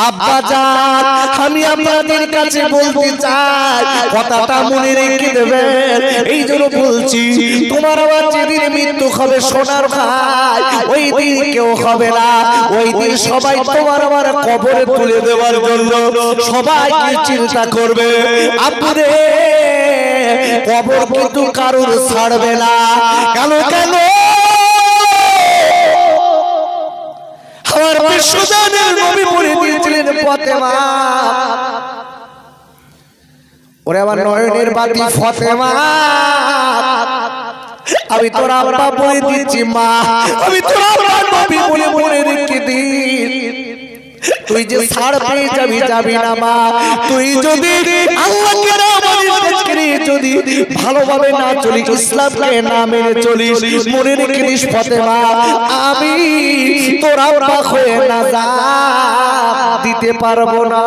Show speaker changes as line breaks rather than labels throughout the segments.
আব্বাজান আমি আপনাদের কাছে বলতে চাই, কথাটা মনে রেখে দেবেন। এই জন্য বলছি, তোমার আবার যেদিন মৃত্যু হবে সোনার ভাই, ওই দিন কেউ হবে না। ওই দিন সবাই তোমার আবার কবরে তুলে দেওয়ার জন্য সবাই চিন্তা করবে। আপনারে কবর কিন্তু কারোর ছাড়বে না। কেন কেন আমার বিশ্বজানের নবী বলে দিয়েছিলেন, ফাতেমা ওরে আমার নয়নের বাতি ফাতেমা, আমি তোর আব্বা বলে দিচ্ছি মা, আমি তোর আব্বা নবী বলে বলে রেখে দিন, তুই যে ছাড় পেয়ে যাবি যাবি না মা। তুই যদি আল্লাহকে না মানিস, যদি ভালোভাবে না চলিস, ইসলামকে না মেনে চলিস, মনে রেখে দিস ফাতেমা, আমি তোর আব্বা হয়ে নাজাত দিতে পারবো না।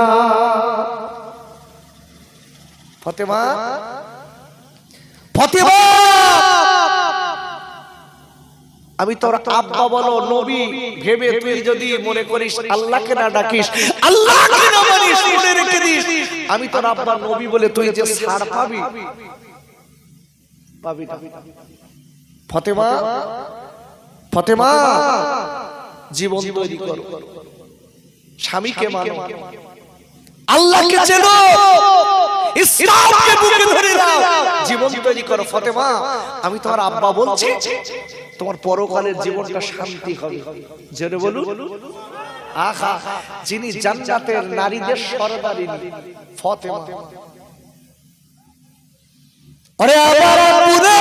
ফাতেমা ফাতেমা আমি তোর আব্বা বলো নবী ভেবে তুই যদি মনে করিস, আল্লাহকে না ডাকিস, আল্লাহকে না মানিস, মনে রেখে দিস আমি তোর আব্বা নবী বলে তুই যে ছাড় পাবি পাবি না। ফাতেমা ফাতেমা জীবন তৈরি করো, স্বামীকে মানো, আল্লাহকে চেনো, ইসলামকে বুকে ধরে নাও, জীবন তৈরি করো। ফাতেমা আমি তোমার আব্বা বলছি, তোমার পরকালের জীবনটা শান্তি হবে। জেনে বলুন আহা, যিনি জান্নাতের নারীদের সরদারিনী ফাতেমা। আরে আমার পুরে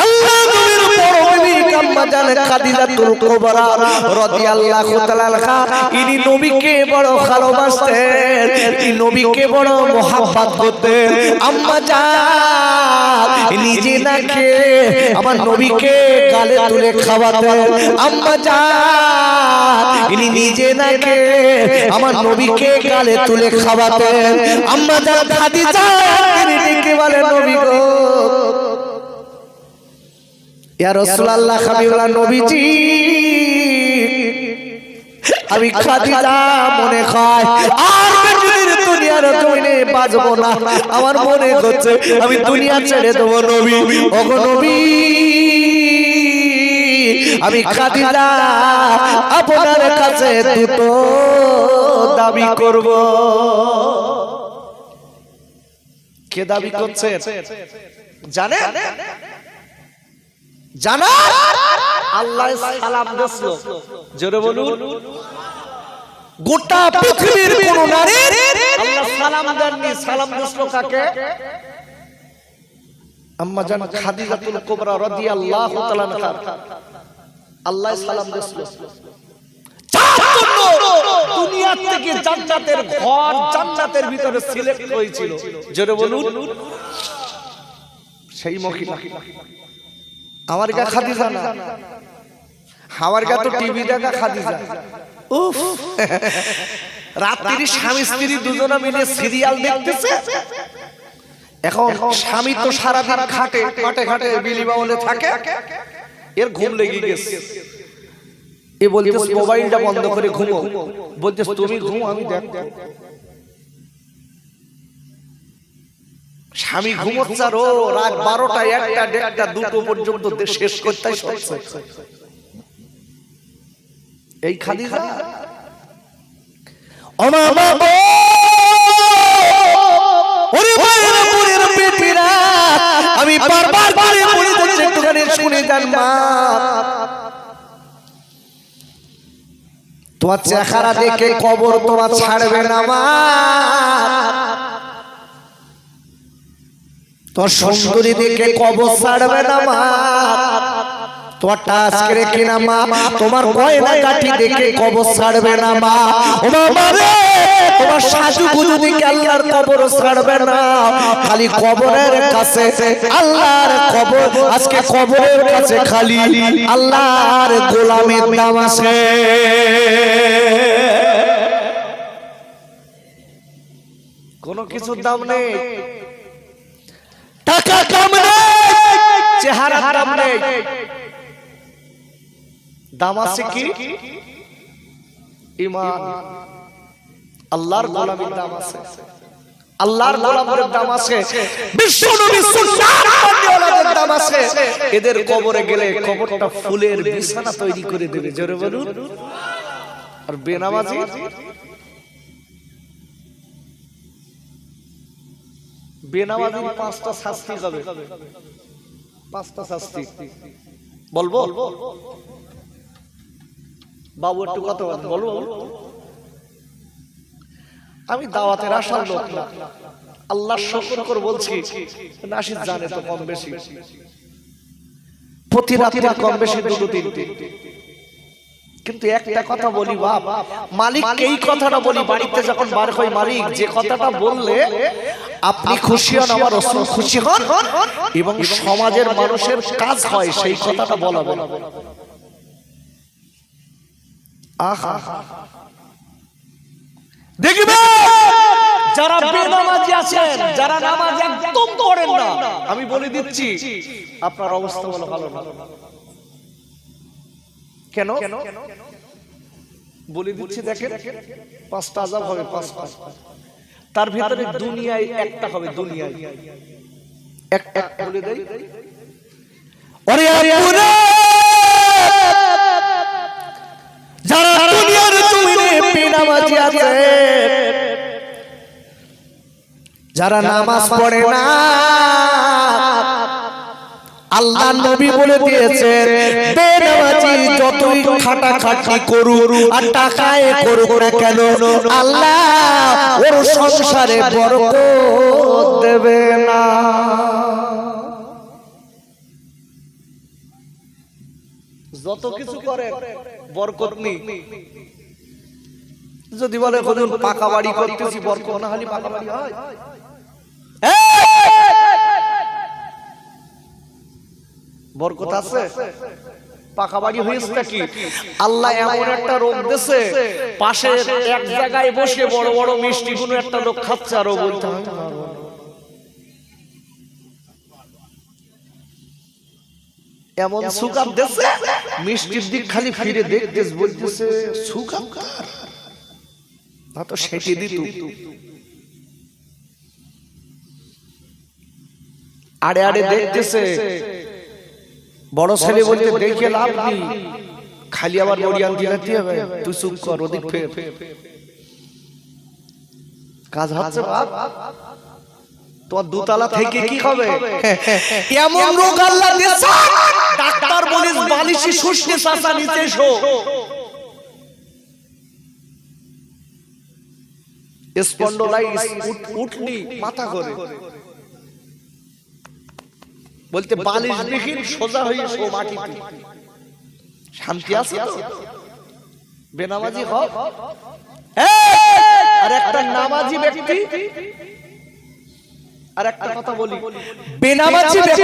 আল্লাহ নবীর পরমী কাম্মা জান খাদিজাতুল কুবরা রাদিয়াল্লাহু তাআলা আনহা, ইনি নবীকে বড় ভালোবাসতেন, ইনি নবীকে বড় মোহাব্বত করতেন। আম্মা জান নিজে না খেয়ে আমার নবীকে গালে তুলে খাওয়াতেন। আম্মা জান ইনি নিজে না খেয়ে আমার নবীকে গালে তুলে খাওয়াতেন। আম্মা জান খাদিজা তিনি ডেকে বলে, নবী গো, ইয়া রাসূলুল্লাহ, হাবিবুল্লাহ নবীজি, আমি খাদিজা মনে হয় আর দুনিয়ার জমিনে বাঁচবো না, আমার মনে হচ্ছে আমি দুনিয়া ছেড়ে দেবো নবী। ওগো নবী, আমি খাদিজা আপনার কাছে দুটো দাবি করব। কে দাবি করছে জানেন? জানা আল্লাহ সালাম দিয়েছিল, জোরে বলুন। গোটা পৃথিবীর কোন নারী আল্লাহ সালাম দেননি। সালাম দিয়েছিল কাকে? আম্মা জান খাদিজাতুল কুবরা রাদিয়াল্লাহু তাআলা আনহা। আল্লাহ সালাম দিয়েছিল, দুনিয়া থেকে জান্নাতের ঘর, জান্নাতের ভিতরে সিলেক্ট হয়েছিল। জোরে বলুন। সেই মহিলা আমার গা খাদিজা না, আমার গা তো টিভি দেখা খাদিজা। উফ, রাত্রি স্বামী স্ত্রী দুজনে মিলে সিরিয়াল দেখতেছে। এখন স্বামী তো সারাদিন খাটে, মাঠে ঘাটে বিলি বাউলে থাকে, এর ঘুম লেগে গেছে। এ বলতেছে মোবাইলটা বন্ধ করে ঘুমো, বলতেছে তুমি ঘুমো আমি দেখব। স্বামী ঘুমোচ্ছে আর ও রাত 12টা 1টা 1টা 2টো পর্যন্ত শেষ করতে সরছে। এই খাদিজা ওমা বাবা, ওরে মায়ের পুরের পেটিরা, আমি বারবার করে বলে যাচ্ছি, একটুখানি শুনে যান মা। তোমার চেহারা দেখে কবর তোমার ছাড়বে না মা, তোর সুন্দরী দেখে কবর ছাড়বে না মা, তোমার টাচ করে কিনা মা, তোমার গয়না কাঠি দেখে কবর ছাড়বে না মা। ও বাবা রে, তোমার সাজুগুজু দেখে আল্লাহর কবর ছাড়বে না। খালি কবরের কাছে আল্লাহর কবর, আজকে কবরের কাছে খালি আল্লাহর গোলামের দাম আছে। কোনো কিছুর দাম নেই, টাকা দাম নেই, চেহারা দাম নেই, দাম আছে কি ঈমান। আল্লাহর গোলামের দাম আছে, আল্লাহর গোলামের দাম আছে, বিশ্ব নবী সুন্নাত মাননেওয়ালাদের দাম আছে। এদের কবরে গেলে কবরটা ফুলের বিছানা তৈরি করে দেবে, জোরে বলুন। আর বেনামাজি বেনামাজির 5টা শাস্তি হবে, 5টা শাস্তি বলবো বাবু, একটু কথা বলবো। আমি দাওয়াতের আসার লোক না, আল্লাহ শুকর করে বলছি, নাসির জানে তো কম বেশি, প্রতি রাতে কম বেশি 2-3টি। কিন্তু একটা কথা বলি বাপ, মালিক এই কথাটা বলি বাড়িতে যখন বার হয়, মালিক যে কথাটা বললে আপনি খুশি হন, আমার রাসূল খুশি হন এবং সমাজের মানুষের কাজ হয়, সেই কথাটা বলাবেন। আহা, দেখবে যারা বেনামাজি আছেন, যারা নামাজ একদম পড়েন না, আমি বলে দিচ্ছি আপনার অবস্থা বলো ভালো না। কেন বলে দিচ্ছি, দেখেন 5টা আযাব হবে, 5টা। তার ভিতরে দুনিয়ায় একটা হবে, দুনিয়ায় একটা বলে দেই। ওরে আপুরা, যারা দুনিয়ার জমিনে বেনামাজি আছে, যারা নামাজ পড়ে না, আল্লাহ নবী বলে দিয়েছেন বেনামাজি যতই খাটাখাটি করুক আর টাকায় করুক না কেন, আল্লাহ ওর সংসারে বরকত দেবে না। যত কিছু করে বরকত নেই। যদি বলে হুজুর পাকা বাড়ি করতেছি, বরকত না হলে পাকা বাড়ি হয়? বরকত আছে? পাকা বাড়ি হয়েছে কি? আল্লাহ এমন একটা রোগ দিয়েছে, পাশে এক জায়গায় বসে বড় বড় মিষ্টি কোনো একটা লোক খাচ্ছে আর ও বলতে হয় এমন সুকাপ দিয়েছে, মিষ্টির দিক খালি ফিরে দেখতেছ, বলতেছে সুকাপ কার, না তো সেটি দিত। আড়ে আড়ে দেখতেছে, বড় ছেলে বলতে দেখে লাভ নেই, খালি আবার মরিয়ান দিলাতে হবে, তুই চুপ কর, ওদিক ফের কাজ হচ্ছে বাপ। তোমার দুতলা থেকে কি হবে? এমন রোগ আল্লাহ দিয়েছে, ডাক্তার বলিস বালিশি শুষতে চাচা নিতে এসো, স্পন্ডলাইটিস উঠলি মাথা করে বলতে বালিশ বিহীন সোজা হয়ে শো মাটিতে। শান্তি আছে তো? বেনামাজি হোক আর একটা নামাজি ব্যক্তি, আর একটা কথা বলি, বেনামাজি ব্যক্তি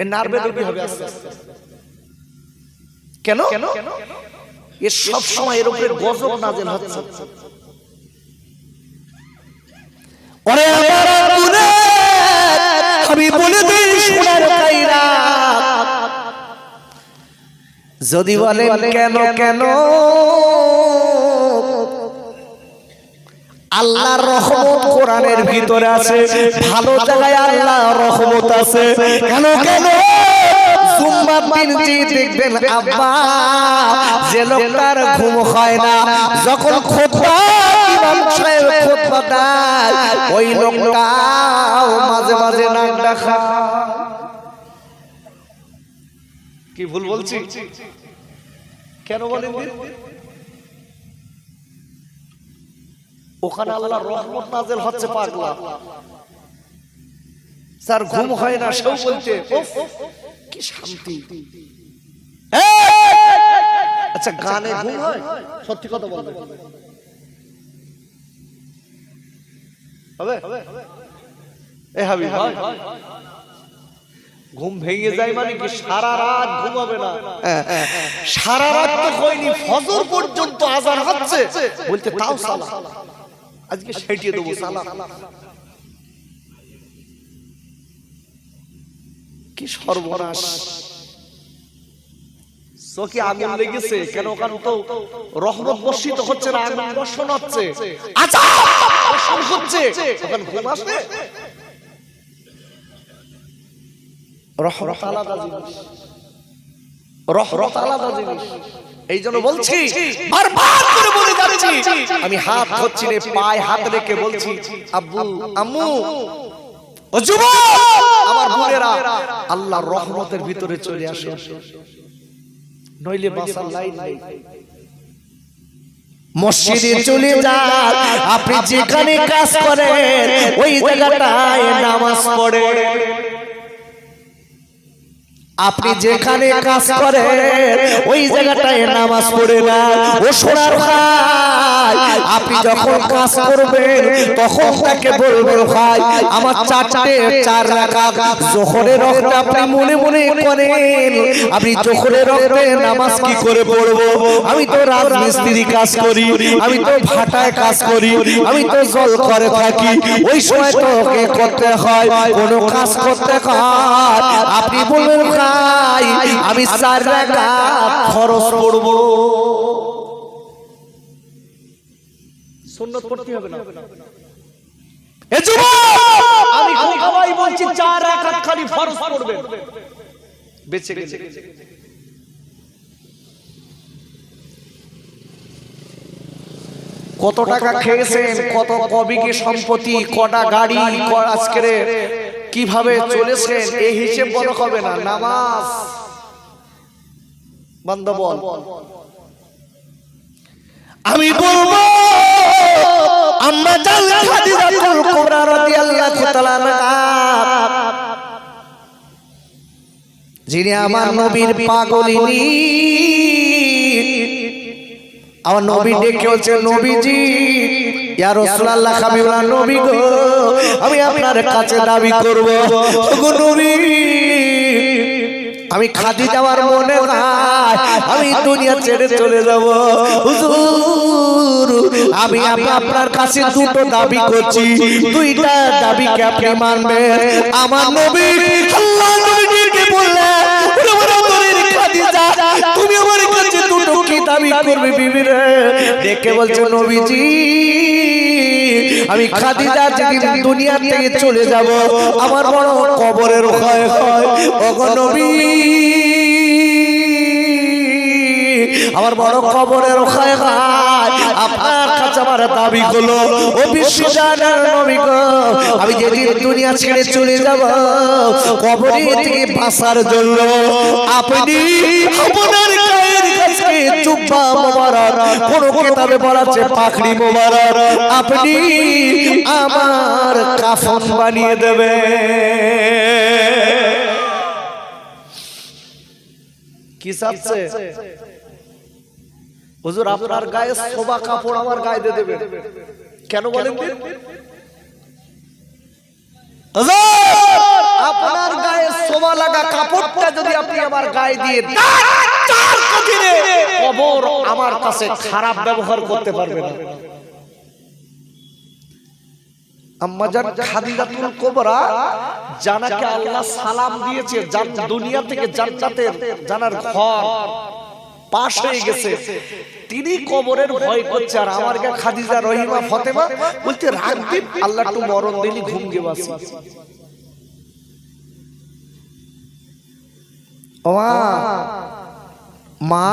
এর নার্ভে রোগী হবে আস্তে আস্তে। কেন? এর সব সময় এর উপরে গজব নাযিল হচ্ছে। ওরে আমার আব্বুরে, আমি বলে দিই সোনার কাইরা, যদি বলেন কেন কেন, আল্লাহর রহমত কোরআনের ভিতরে আছে, ভালো জায়গায় আল্লাহর রহমত আছে। কেন কেন? জুম্মার দিন যে দেখবেন আব্বা, যে লোকটার ঘুম হয় না, যখন খুতবা ইমাম সাহেব খুতবা দেয়, ওই লোকটাও মাঝে মাঝে নাক ডাকা। কি ভুল বলছি? কেন বলেন? ওখানে আল্লাহর রহমত নাযিল হচ্ছে, পাগলা স্যার ঘুম হয় না, সেও বলছে উফ কি শান্তি। আচ্ছা গানে ঘুম হয়? সত্যি কথা বলবে হবে? এ হাবি হয়? ঘুম ভেঙে যায় মানে কি সারা রাত ঘুমাবে না? সারা রাত তো হয়নি, ফজর পর্যন্ত আযান হচ্ছে, বলতে তাও সালাম, আজকে সেটিয়ে দেবো সালাম। কি সর্বনাশ! চোখে আগুন লেগেছে কেন? কারণ তো রহমত বর্ষিত হচ্ছে না, আগুন বর্ষণ হচ্ছে, আজাব বর্ষণ হচ্ছে, তখন ঘুম আসবে? রহমত আলাদা জিনিস, রহমত আলাদা জিনিস। এই জন্য বলছি, বারবার করে বলে যাচ্ছি, আমি হাত ধরছি রে, পায়ে হাত রেখে বলছি, আব্বু আম্মু ও যুবক আমার বোনেরা, আল্লাহর রহমতের ভিতরে চলে আসে, নইলে বাঁচার লাইন নেই। মসজিদে চলে যান, আপনি যেখানে কাজ করেন ওই জায়গাটায় নামাজ পড়েন। আপনি যেখানে কাজ করেন ওই জায়গাটায় নামাজ পড়ে না। ও সোনার ভাই, আপনি যখন কাজ করবেন তখন তাকে বলবেন, ভাই আমার চার রাকাত যোহরের ওয়াক্তে আপনি মনে মনে করেন, আপনি যোহরের ওয়াক্তে নামাজ কি করে পড়বো? আমি তো রাজমিস্ত্রি কাজ করি, আমি তো ভাটায় কাজ করি, আমি তো জল করে থাকি, ওই সময় তো করতে হয়, কোনো কাজ করতে হয়। আপনি বলবেন, আমি 4 রাকাত খরচ করব, সুন্নাত পড়তে হবে না? এ যুবক, আমি খোকাবাই বলছি 4 রাকাত খালি ফরজ পড়বেন, বেঁচে গেছে। কত টাকা খেয়েছেন, কত কবিকে সম্পত্তি, কটা গাড়ি, আজকে কিভাবে চলেছেন, এই হিসেব বড় হবে না। নামাজ বন্ধ বল। আমি বলবো আম্মা জান খাদিজাতুল কুবরা রাদিয়াল্লাহু তাআলা আনহা, যিনি আমার নবীর পাগলিনী, আমার নবী ডেকে বলছে, নবীজি ইয়া রাসূলুল্লাহ, হাবিবুল্লাহ নবী গো, আমি আপনার কাছে দাবি করব, ওগো নবী, আমি খাদিজা আমার মনে হয় আমি দুনিয়া ছেড়ে চলে যাব। হুজুর, আমি আপনার কাছে দুটো দাবি করছি, দুইটা দাবিকে আপনি মানবেন। আমার নবী আল্লাহর নবীকে বললেন, খাদিজা তুমি আমার কাছে দুটো কি দাবি করবে বিবি রে? ডেকে বলছে, নবীজি আমি খাদিজা যেদিন দুনিয়া থেকে চলে যাব, আমার বড় কবরের ভয় হয়। ওগো নবী, আমার বড় কবরের ভয় হয়, আপনার কাছে আমার দাবি হলো, ও বিশ্বজাহানের নবী গো, আমি যেদিন দুনিয়া ছেড়ে চলে যাব, কবর থেকে বাঁচার জন্য আপনি আপনার গায়ের কাছে জুব্বা মোবারক, কোন কিতাবে বলা আছে পাখড়ি মোবারক, আপনি আমার কাফন বানিয়ে দেবে। কি চাচ্ছে হুজুর? আপনার গায়ে শোভা কাপড় আমার গায়ে দিয়ে দেবে। কেন বলেন? আপনার গায়ে শোভা লাগা কাপড়টা যদি আপনি আমার গায়ে দিয়ে দেন, কবর আমার কাছে খারাপ ব্যবহার করতে পারবে না। আম্মা জান খাদিজাতুল কুবরা, জানাকে আল্লাহ সালাম দিয়েছে, দুনিয়া থেকে জান্নাতের জানার ঘর পাশ হয়ে গেছে, তিনি কবরের ভয় করছে। আর আমার গা খাদিজা, রহিমা, ফাতেমা বলতে, রাখবি আল্লাহ একটু মরণ দিলি ঘুম গে বাসি। ও মা,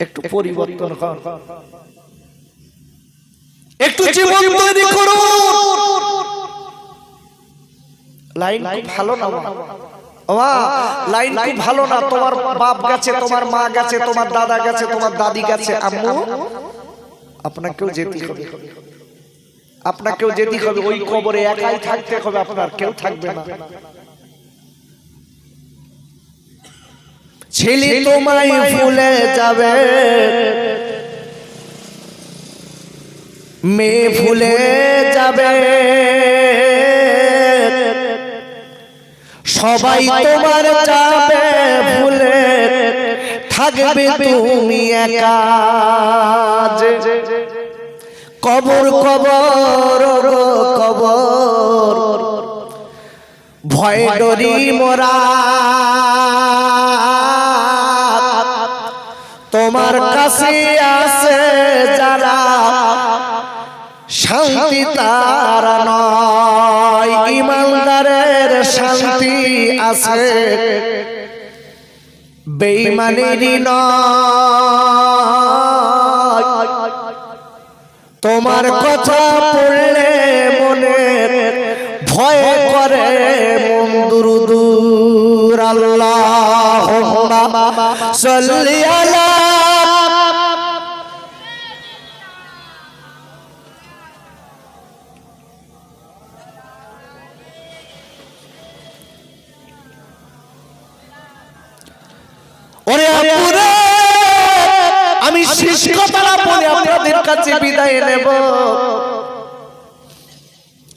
একটু পরিবর্তন কর, একটু জীবন তৈরি করুন। লাইন ভালো না মা, লাইন খুব ভালো না। তোমার বাপ গেছে, তোমার মা গেছে, তোমার দাদা গেছে, তোমার দাদি গেছে, আম্মু আপনাকেও যেতে হবে, আপনাকেও যেতে হবে। ওই কবরে একাই থাকতে হবে, আপনার কেউ থাকবে না। ছেলে তোমায় ভুলে যাবে, মেয়ে ভুলে যাবে, সবাই তোমার যাবে ভুলে, থাকবে তুমি একা। কবর কবর কবর, ভয় ডরি মোরা, তোমার কাছে আছে যারা শান্তি তারা নয়, ঈমানদারের শান্তি আছে বেঈমানেরই নয়। তোমার কথা পড়লে মনে ভয় করে মন দুরুদুর। আল্লাহুম্মা সাল্লি আলা আমি শেষ কথাটা বলে আপনাদের কাছে বিদায় নেব।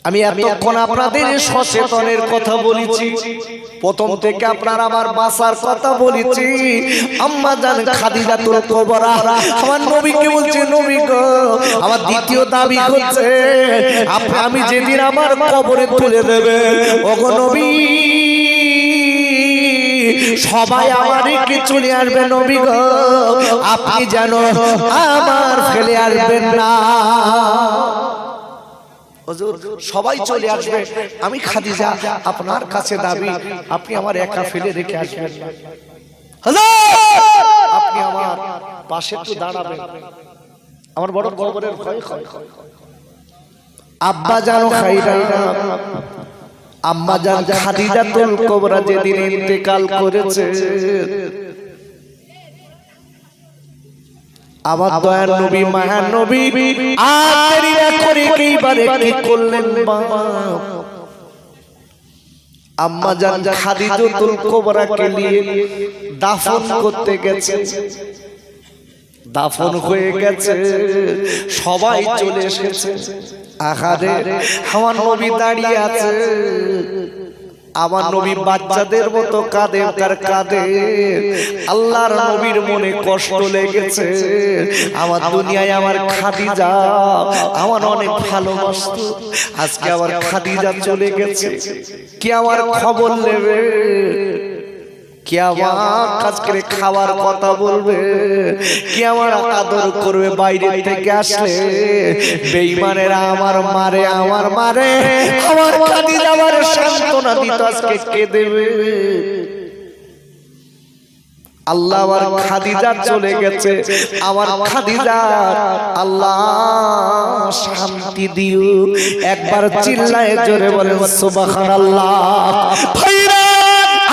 আমি এতক্ষণ আপনাদের সচেতনের কথা বলেছি, প্রথম থেকে আপনার আমার বাসার কথা বলেছি। আম্মা জান খাদিজাতুল কুবরা আমার নবীকে বলছে, নবী গো আমার দ্বিতীয় দাবি হচ্ছে আমি যেদিন আমার কবরে তুলে দেবে, ওগো নবী সবাই আমার কি চলে আসবে, নবী গো আপনি যেন আমার ফেলে আসবেন না। সবাই চলে আসবে, আমি খাদিজা আপনার কাছে দাবি আপনি আমার একা ফেলে রেখে আসবেন। আপনি আমার পাশে একটু দাঁড়াবেন, আমার বড় কবরের ভয় হয়। আব্বা জানো খাইরা আম্মা জান খাদিজাতুল কুবরা যেদিন ইন্তেকাল করেছে, আমার দয়ার নবী মায়ার নবী আখেরিরা করে এইবারে কি করলেন বাবা, আম্মা জান খাদিজাতুল কুবরাকে নিয়ে দাফন করতে গেছে। দাফন হয়ে গেছে, সবাই চলে এসেছে। আহারে আমার নবী দাঁড়িয়ে আছে, আমার নবী বাচ্চাদের মতো কাঁদে তার কাঁদে। আল্লাহর নবীর মনে কষ্ট লেগেছে, আমার দুনিয়ায় আমার খাদিজা আমার অনেক ভালোবাসতো, আজকে আমার খাদিজা চলে গেছে, কি আমার খবর নেবে, কি আমার কাজ করে খাওয়ার কথা বলবে, কি আমার আদর করবে, বাইরে থেকে আসলে বেঈমানেরা আমার মারে আমার খাদিজা আমার সান্ত্বনা দিত, আজকে কে দেবে। আল্লাহ আমার খাদিজা চলে গেছে, আমার খাদিজা আল্লাহ শান্তি দিও। একবার চিল্লায়ে জোরে বলেন সুবহানাল্লাহ। ভাইরা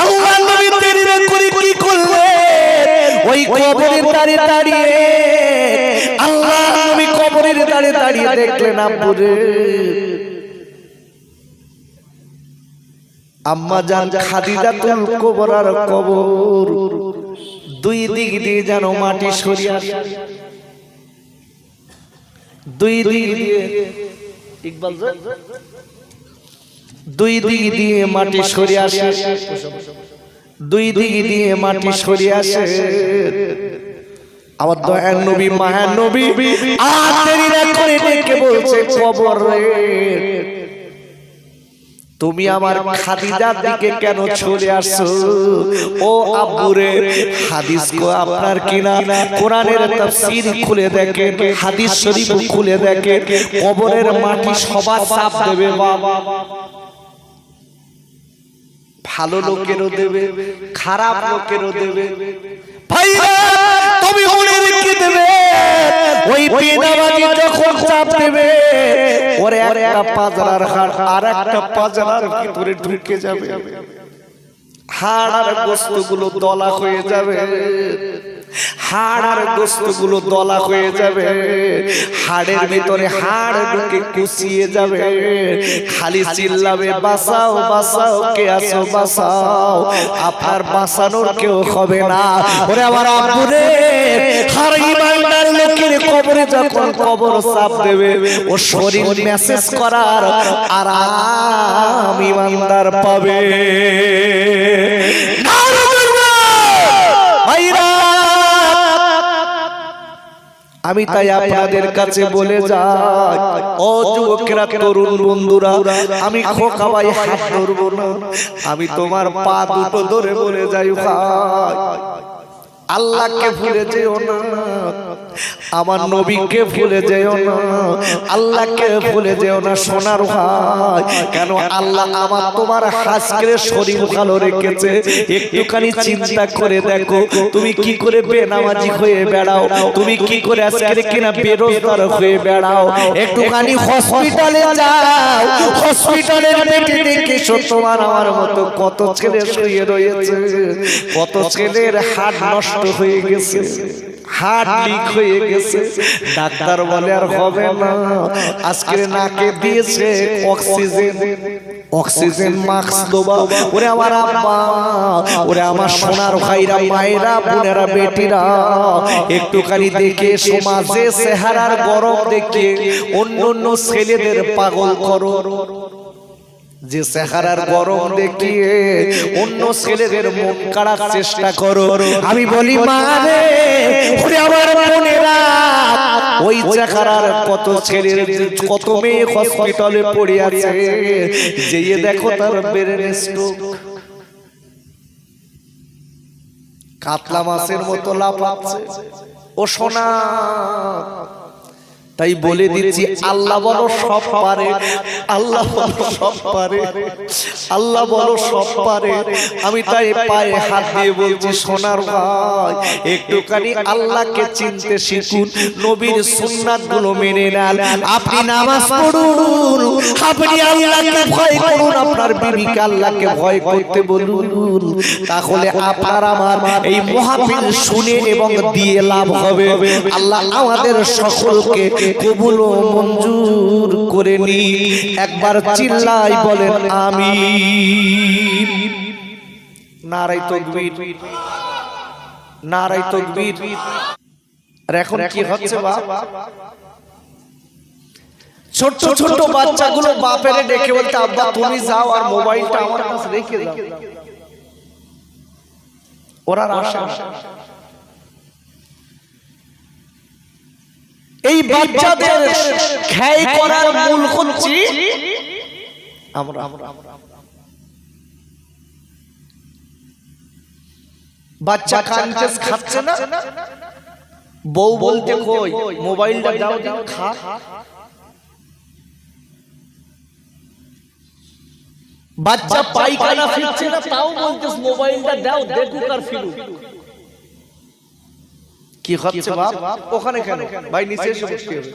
আল্লাহ নবী তেরিরে করে কি করলেন, ওই কবরের দাঁড়িয়ে দাঁড়িয়ে আল্লাহ নবী কবরের দাঁড়িয়ে দাঁড়িয়ে দেখলেন আব্বুরে আম্মা জান খাদিজাতুল কুবরার কবর দুই দিক দিয়ে যেন মাটি সরিয়ে আসে, দুই দিক দিয়ে ইকবাল দুই দিক দিয়ে মাটি সরিয়ে আসে, দুই দিক দিয়ে মাটি সরিয়ে আসে। আমার দয়ার নবী মায়ার নবী আর দেরি না করে ডেকে বলছে, কবর রে তুমি আমার খাদিজার দিকে কেন চলে আসছো? ও আব্বুরে হাদিস কো আপনার কিনা কোরআনের তাফসীর খুলে দেখেন, হাদিস শরীফ খুলে দেখেন, কবরের মাটি সবার চাপ দেবে বাবা, ভালো লোকেরও দেবে খারাপ লোকেরও দেবে। ভাইরা তুমি মনে রেখে দেবে, ওই বেনামাজি যখন চাপ দেবে ওরে একটা পাজরার হাড় আর একটা পাজরার ভিতরে ঢুকে যাবে, হাড় আর গোশতগুলো দলা হয়ে যাবে, হাড় আর গোশতগুলো দলা হয়ে যাবে, হাড়ের ভিতরে হাড় ঢুকে কুচিয়ে যাবে, খালি চিল্লাবে বাঁচাও বাঁচাও, কে আছো বাঁচাও, আপনার বাঁচানোর কেউ হবে না। ওরে আমার আব্বুরে আর ইমানদার লোকের কবরে যখন কবর চাপ দেবে ও শরীর মেসেজ করার আরাম ইমানদার পাবে। আমি তাই আপনাদের কাছে বলে যাই, ও যুবকেরা তরুণ বন্ধুরা, আমি খোকা ভাই হাত ধরবো না, আমি তোমার পা দুটো ধরে বলে যাই ভাই আল্লাহকে ভুলে যেও না, আমার নবীকে ভুলে যেও না, আল্লাহকে ভুলে যেও না সোনার ভাই। কেন আল্লাহ আমার তোমার হাজকে শরীর ভালো রেখেছে। একটুখানি চিন্তা করে দেখো, তুমি কি করে বেনামাজি হয়ে বেড়াও, তুমি কি করে আজকে কিনা বেরোজগার হয়ে বেড়াও। একটুখানি হসপিটালে যাও, হসপিটালের বেডে দেখেছো তোমার আমার মতো কত ছেলে শুয়ে রয়েছে, কত ছেলের হার্ট নষ্ট হয়ে গেছে, হার্ট লিক হয়ে গেছে। ডাক্তার বলে আর হবে না, আজকে নাকে দিয়েছে অক্সিজেন, অক্সিজেন মাস্ক দেবা। ওরে আমার আব্বা, ওরে আমার সোনার ভাইরা, মায়েরা, বোনেরা, বেটিরা, একটুখানি দেখে সমাজে চেহারার গরম দেখে অন্য অন্য ছেলেদের পাগল করো, যে চেহারার গরম দেখিয়ে অন্য ছেলেদের মন কাড়ার চেষ্টা করো। আমি বলি মা রে, ওরে আমার বোনেরা, ওই চেহারার কত ছেলের, কত মেয়ে হসপিটালে পড়ে আছে, যেয়ে দেখো তার ব্রেন স্ট্রোক, কাতলা মাছের মতো লাফাচ্ছে। ও সোনা, তাই বলে দিচ্ছি, আল্লাহ বলো সব পারে, আল্লাহ বলো সব পারে, আল্লাহ বলো সব পারে। আমি তাই পায়ে হাত দিয়ে বলছি সোনার ভাই, একটুখানি আল্লাহকে চিনতে শিখুন, নবীর সুন্নাত গুলো মেনে নেন। আপনি নামাজ পড়ুন, আপনি আল্লাহকে ভয় করুন, আপনার বিবিকে আল্লাহকে ভয় করতে বলুন, তাহলে আপনার আমার এই মাহফিল শুনে এবং দিয়ে লাভ হবে। আল্লাহ আমাদের সকলকে কবুল ও মঞ্জুর করে নি। একবার চিল্লাই বলেন আমিন। নারায়ে তাকবীর, নারায়ে তাকবীর। আর এখন কি হচ্ছে বাপ, ছোট ছোট বাচ্চাগুলো বাপেরে ডেকে বলতে আব্বা তুমি যাও আর মোবাইলটা আমার কাছে রেখে দাও। ওরা আসে, এই বাচ্চাদের খেয়াল করার মূল হচ্ছে আমরা। বাচ্চা কাঁদছে, খাচ্ছে না, বউ বলতে কই মোবাইলটা দাও দাও খা। বাচ্চা পায়খানা ফিরছে না, তাও বলতেছ মোবাইলটা দাও দেখুক আর ফিরুক। কি হচ্ছে বাপ ওখানে কেন ভাই, নিচে এসে বসতে হবে।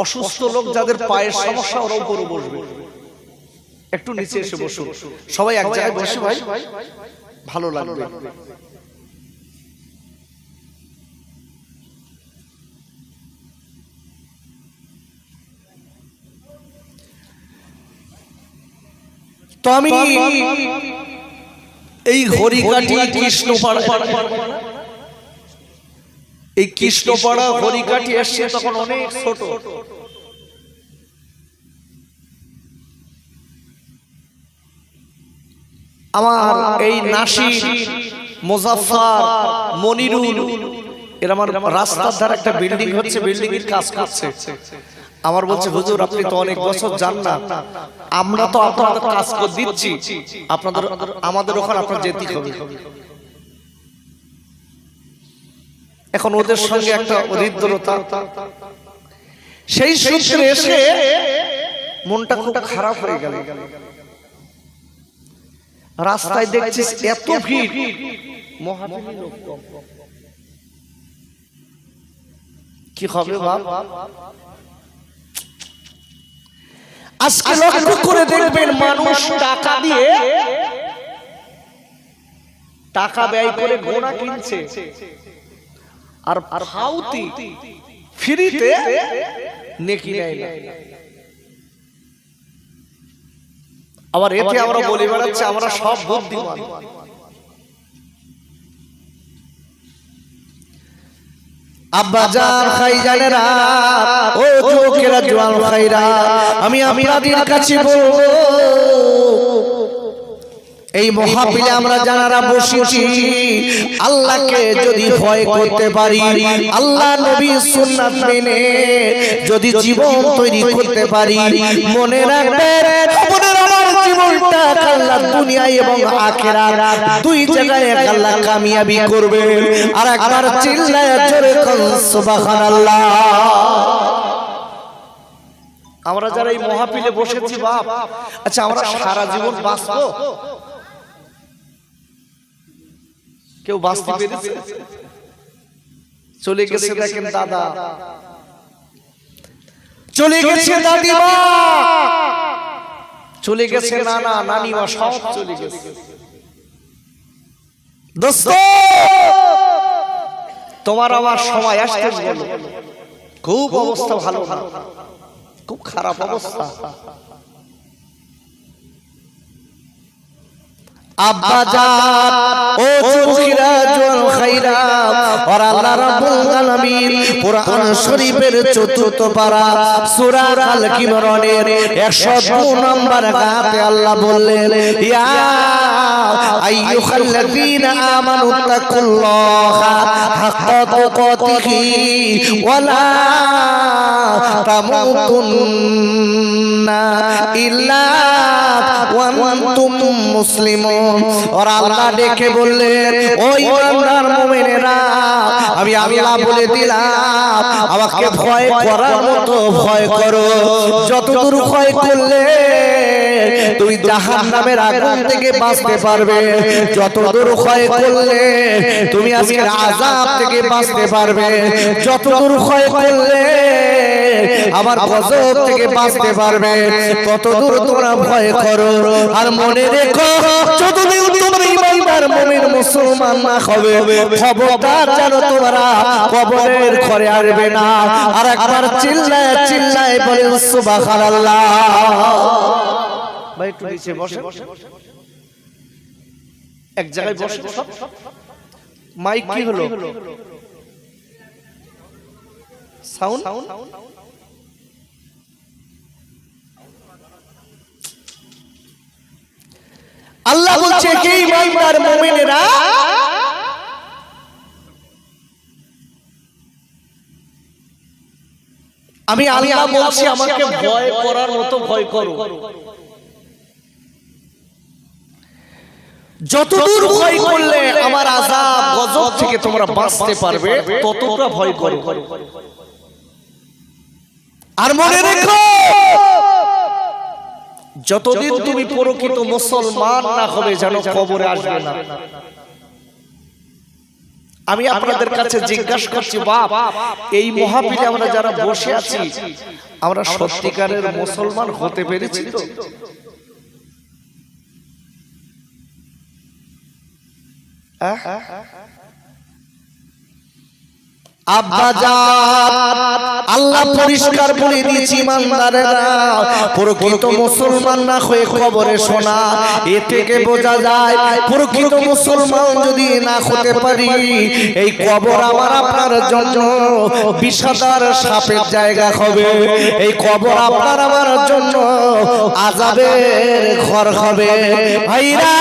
অসুস্থ লোক যাদের পায়ের সমস্যা ওরা উপরে বসবে, একটু নিচে এসে বসুন। সবাই এক জায়গায় বসে ভাই, ভালো লাগবে। তো আমি এই হরিকাঠি কৃষ্ণপাড়া, এই কৃষ্ণপাড়া হরিকাঠি এসছে তখন অনেক ছোট। আমার এই নাসির, মুজাফফর, মনিরুল, এরা আমার রাস্তার ধারে একটা বিল্ডিং হচ্ছে, বিল্ডিং এর কাজ করছে। আমার বলছে হুজুর আপনি তো অনেক বছর যান না, আমরা তো আপনাদের কাজ করে দিচ্ছি, আপনাদের আমাদের ওখানে আপনার যেতে হবে। এখন ওদের সঙ্গে একটা হৃদ্রতা, সেই সূত্রে এসে মনটা খুব খারাপ হয়ে গেল। রাস্তায় দেখছিস এত ভিড়, মহাবীর লোক কি হবে বাপ। আজকে লক্ষ্য করে দেখবেন মানুষ টাকা দিয়ে, টাকা ব্যয় করে ঘোড়া কিনছে, আর ফাউতি ফ্রিতে নেকি নেয় না। আবার এতে আমরা বলে বেড়াচ্ছি আমরা সব বুদ্ধিমান। আব্বাজান খাইজানেরা, ও যুবকেরা, জওয়ান ভাইরা, আমি আপনাদের কাছে বলবো, এই মাহফিলে আমরা যারা বসেছি আল্লাহকে যদি ভয় করতে পারি, আল্লাহ নবীর সুন্নাত মেনে যদি জীবন তৈরি করতে পারি, মনে রাখবেন আমার জীবনটা নবীটা আল্লাহ দুনিয়া এবং আখিরাত দুই জায়গায় আল্লাহ কামিয়াবি করবে। আর একবার চিল্লায় জোরে কোন সুবহানাল্লাহ। আমরা যারা এই মহাপিলে বসেছি বাপ, আচ্ছা আমরা সারা জীবন বাঁচবো? কেউ বাঁচতে পেরেছে? চলে গেছে দেখেন দাদা, চলে গেছে দাদিমা, চলে গেছে নানা নানিমা, সব চলে গেছে। দোস্ত তোমার আমার সময় আসতে বলো, খুব অবস্থা ভালো না, খুব খারাপ অবস্থা। আব্বা জান ও চৌকিরা জল খাইরা আর আল্লাহ রাব্বুল আলামিন কুরআন শরীফের চতুর্থ পারা সূরা আল ইমরানের 102 নম্বর আয়াতে আল্লাহ বললেন, ইয়া আইয়ুহাল্লাযীনা আমানু তাকুল্লাহা হাক্কা তুকাতিহি ওয়া লা তামুতুন্না ইল্লা ওয়া আনতুম মুসলিমুন। আর আল্লাহ ডেকে বললেন, ও ইমানদার মুমিনেরা, আমি আল্লাহ বলে দিলাম আমাকে ভয় করার মতো ভয় করো। যতদূর ভয় করলে তুমি জাহান্নামের আগুন থেকে বাঁচতে পারবে, যতদূর ভয় করলে তুমি আজকের আযাব থেকে বাঁচতে পারবে, যতদূর ভয় করলে আমার গজব থেকে বাঁচতে পারবে, ততদূর তোমরা ভয় করো। আর মনে রেখো, যতদিন তোমরা ইমানদার মুমিন মুসলমান না হবে, খবরদার যেন তোমরা কবরের ঘরে আসবে না। আর একবার চিল্লায় চিল্লায় বলেন সুবহানাল্লাহ। ভাই একটু নিচে বসে, এক জায়গায় বসে। মাইক কি হলো? সাউন্ড আল্লাহ বলছে, কে ইমানদার মুমিনেরা আমি আল্লাহ বলছি আমাকে ভয় করার মতো ভয় করো। যতদূর ভয় করলে আমার আযাব গজব থেকে তোমরা বাঁচতে পারবে, ততটা ভয় করো। আর মনে রেখো, যতদিন তুমি প্রকৃত মুসলমান না হবে যেন কবরে আসবে না। আমি আপনাদের কাছে জিজ্ঞাসা করছি বাপ, এই মাহফিলে আমরা যারা বসে আছি, আমরা সত্যিকারের মুসলমান হতে পেরেছি তো? আব্বা জান, আল্লাহ পরিষ্কার বলে দিয়েছি ইমানদারেরা প্রকৃত মুসলমান না হয়ে কবরে শোনা। এ থেকে বোঝা যায় প্রকৃত মুসলমান যদি না হতে পারি, এই কবর আমার আপনার জন্য বিষাদার সাপের জায়গা হবে, এই কবর আপনার আমার জন্য আযাবের ঘর হবে। ভাইরা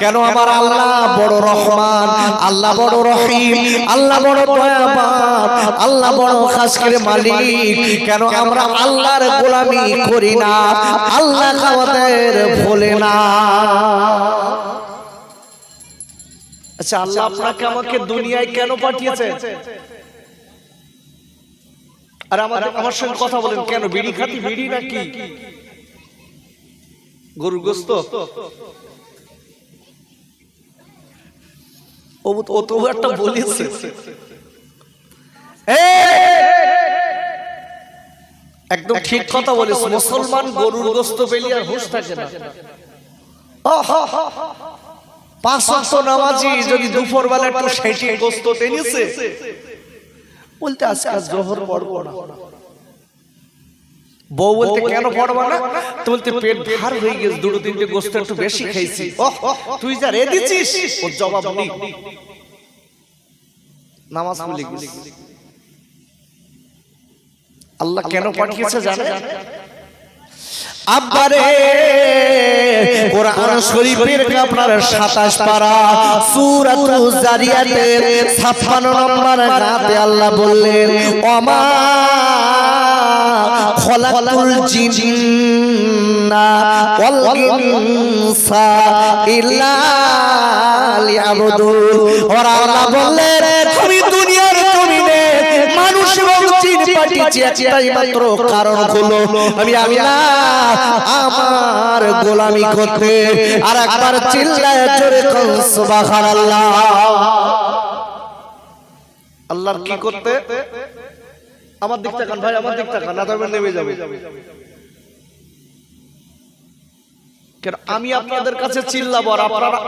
কেন আমার আল্লাহ বড় রহমান, আল্লাহ বড় রহিম, আল্লাহ বড় দয়াবান, আল্লাহ বড় খাসকের মালিক, কেন আমরা আল্লাহর গোলামি করি না, আল্লাহ আমাদের ভোলে না? আচ্ছা, আল্লাহ আপনাকে আমাকে দুনিয়ায় কেন পাঠিয়েছে? আর আমার সঙ্গে কথা বলেন, কেন বিড়ি খাতি? বিড়ি নাকি গরুর গোস্ত? ও তো একটা বলেছে, একদম ঠিক কথা বলেছে। মুসলমান গরুর গোস্ত পেলে আর হুঁশ থাকে না। 5 ওয়াক্ত নামাজি যদি দুপুর বেলা একটু সেটি গোস্ত টেনেছে, বলতে আজকে জোহর পড়বো না। বউ বলতে কেন পড়বা না? তো বলতে পেট ভার হয়ে গেছে, 2-3টে গোস্ত একটু বেশি খাইছি। তুই যা রে দিছিস, ওর জবাব নেই, নামাজ ভুলে গেছিস। আল্লাহ কেন পাঠিয়েছে জানেন? আব্বারে কোরআন শরীফের আপনার 27 পারা সূরাতুল জারিয়াতের 56 নম্বর আয়াতে আল্লাহ বললেন ওমা খলাকুল জিন্না ওয়াল ইনসা ইল্লা লিয়াবুদুন। ওরা আল্লাহ বললেন আমি দুনিয়ার জমিনে মানুষ এবং জিন পাঠিয়েছি একটাই মাত্র কারণ হলো আমি আল্লাহ আমার গোলামি করতে। আর একবার চিল্লায় জোরে কোন সুবহানাল্লাহ। আল্লাহর কি করতে? আমার দিক তাকান ভাই, আমার দিক তাকান, না তবে নেমে যাবে। কেন আমি আপনাদের কাছে চিল্লাবো আর আপনারা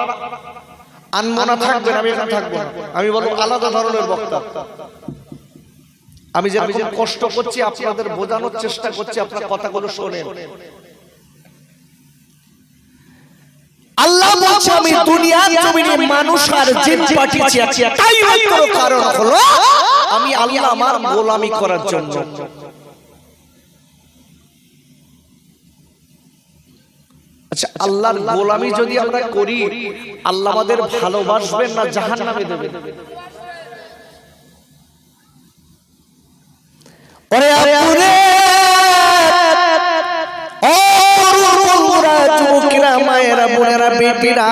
আনমনা থাকবেন? আমি এখানে থাকবো না, আমি বলবো আলাদা ধরনের বক্তা। আমি যেরকম কষ্ট করছি আপনাদের বোঝানোর চেষ্টা করছি, আপনার কথাগুলো শোনেন। আল্লাহ বলছে আমি দুনিয়ার জমিনে মানুষ আর জিন পাঠিয়েছি একটাই মাত্র কারণ হলো আমি আল্লাহ আমার গোলামি করার জন্য। আচ্ছা, আল্লাহর গোলামি যদি আমরা করি আল্লাহ আমাদের ভালোবাসবেন না জাহান্নামে দেবেন? ওরে আপুরে ও রূপরা যুবকেরা মায়েরা বোনেরা বেটিরা,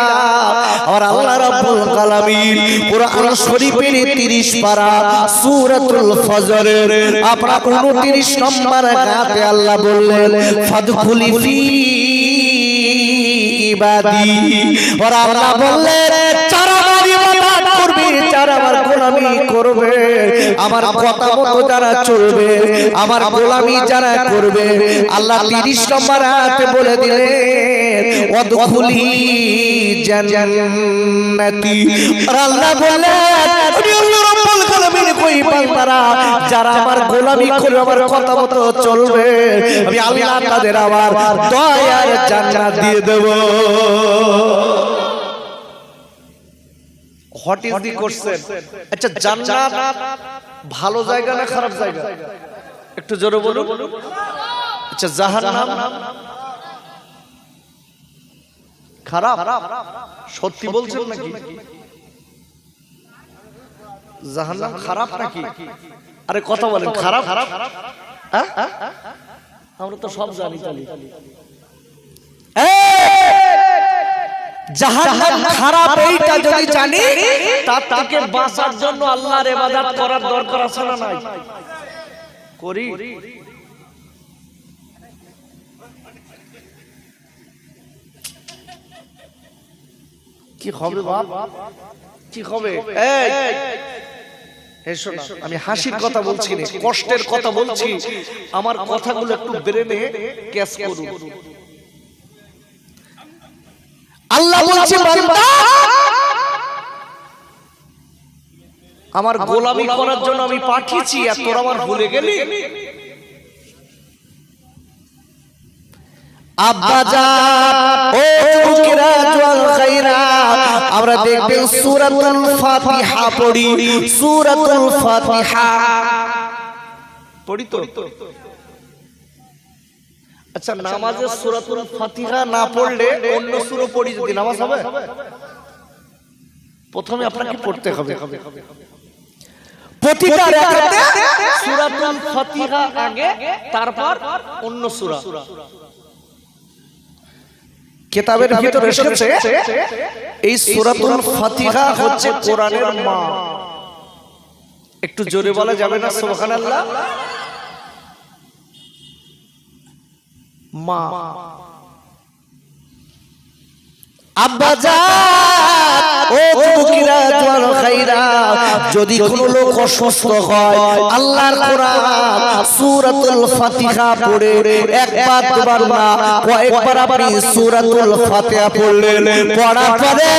আর আল্লাহ রাব্বুল আলামিন কুরআন শরীফের 30 পারা সূরাতুল ফজরের আপনার 29 নম্বর আয়াতে আল্লাহ বললেন ফাদখুলি ফি ইবাদি। আর আল্লাহ বললেন যারা আমার ইবাদত করবে, যারা আমার গোলামি করবে, আমার কথা মতো যারা চলবে, আমার গোলামি যারা করবে, আল্লাহ 30 নম্বর আয়াতে বলে দিলেন ওয়াদখুলি জান্নাতি। আর আল্লাহ বললেন আমি আল্লাহ রাব্বুল আলামিন কই বান্দারা যারা আমার গোলামি করবে, আমার কথা মতো চলবে, আমি আল্লাহ তাদের আমার দয়ার জান্নাত দিয়ে দেব। What is the question? আচ্ছা, জান্নাত ভালো জায়গা না খারাপ জায়গা? একটু জোরে বলুন। আচ্ছা, জাহান্নাম খারাপ? সত্যি বলছেন নাকি? জাহান্নাম খারাপ নাকি? আরে কথা বলেন, খারাপ? হ্যাঁ, আমরা তো সব জানি। তাহলে জাহান্নাম খারাপ এইটা যদি জানি, তার থেকে বাঁচার জন্য আল্লাহর ইবাদত করার দরকার আছে না নাই? করি। কি হবে বাপ, কি হবে? এই শোনো, আমি হাসির কথা বলছি না, কষ্টের কথা বলছি। আমার কথাগুলো একটু ব্রেনে ক্যাচ করুন। আল্লাহ বলছে বান্দা আমার গোলামি করার জন্য আমি পাঠিয়েছি, আর তোরা আমার ভুলে গেলি? আব্বাজান ও যুবকেরা জওয়ান খাইরা, আমরা দেখবেন সূরাতুল ফাতিহা পড়ি। সূরাতুল ফাতিহা পড়ি তো? আচ্ছা, নামাজে সূরাতুল ফাতিহা না পড়লে অন্য সূরা পড়ি যদি নামাজ হবে? প্রথমে আপনাকে পড়তে হবে প্রতিটা রাকাতে সূরাতুল ফাতিহা আগে, তারপর অন্য সূরা। কিতাবের ভিতরে এসেছে এই সূরাতুল ফাতিহা হচ্ছে কোরআনের মা। একটু জোরে বলা যাবে না সুবহানাল্লাহ? মা। আব্বাজান ও যুবকেরা জওয়ান খাইরা, যদি কোনো লোক অসুস্থ হয় আল্লাহর কোরআন সূরাতুল ফাতিহা পড়ে একবার দুবার না কয়েকবার আপনি সূরাতুল ফাতিহা পড়লেন, পড়ার পরে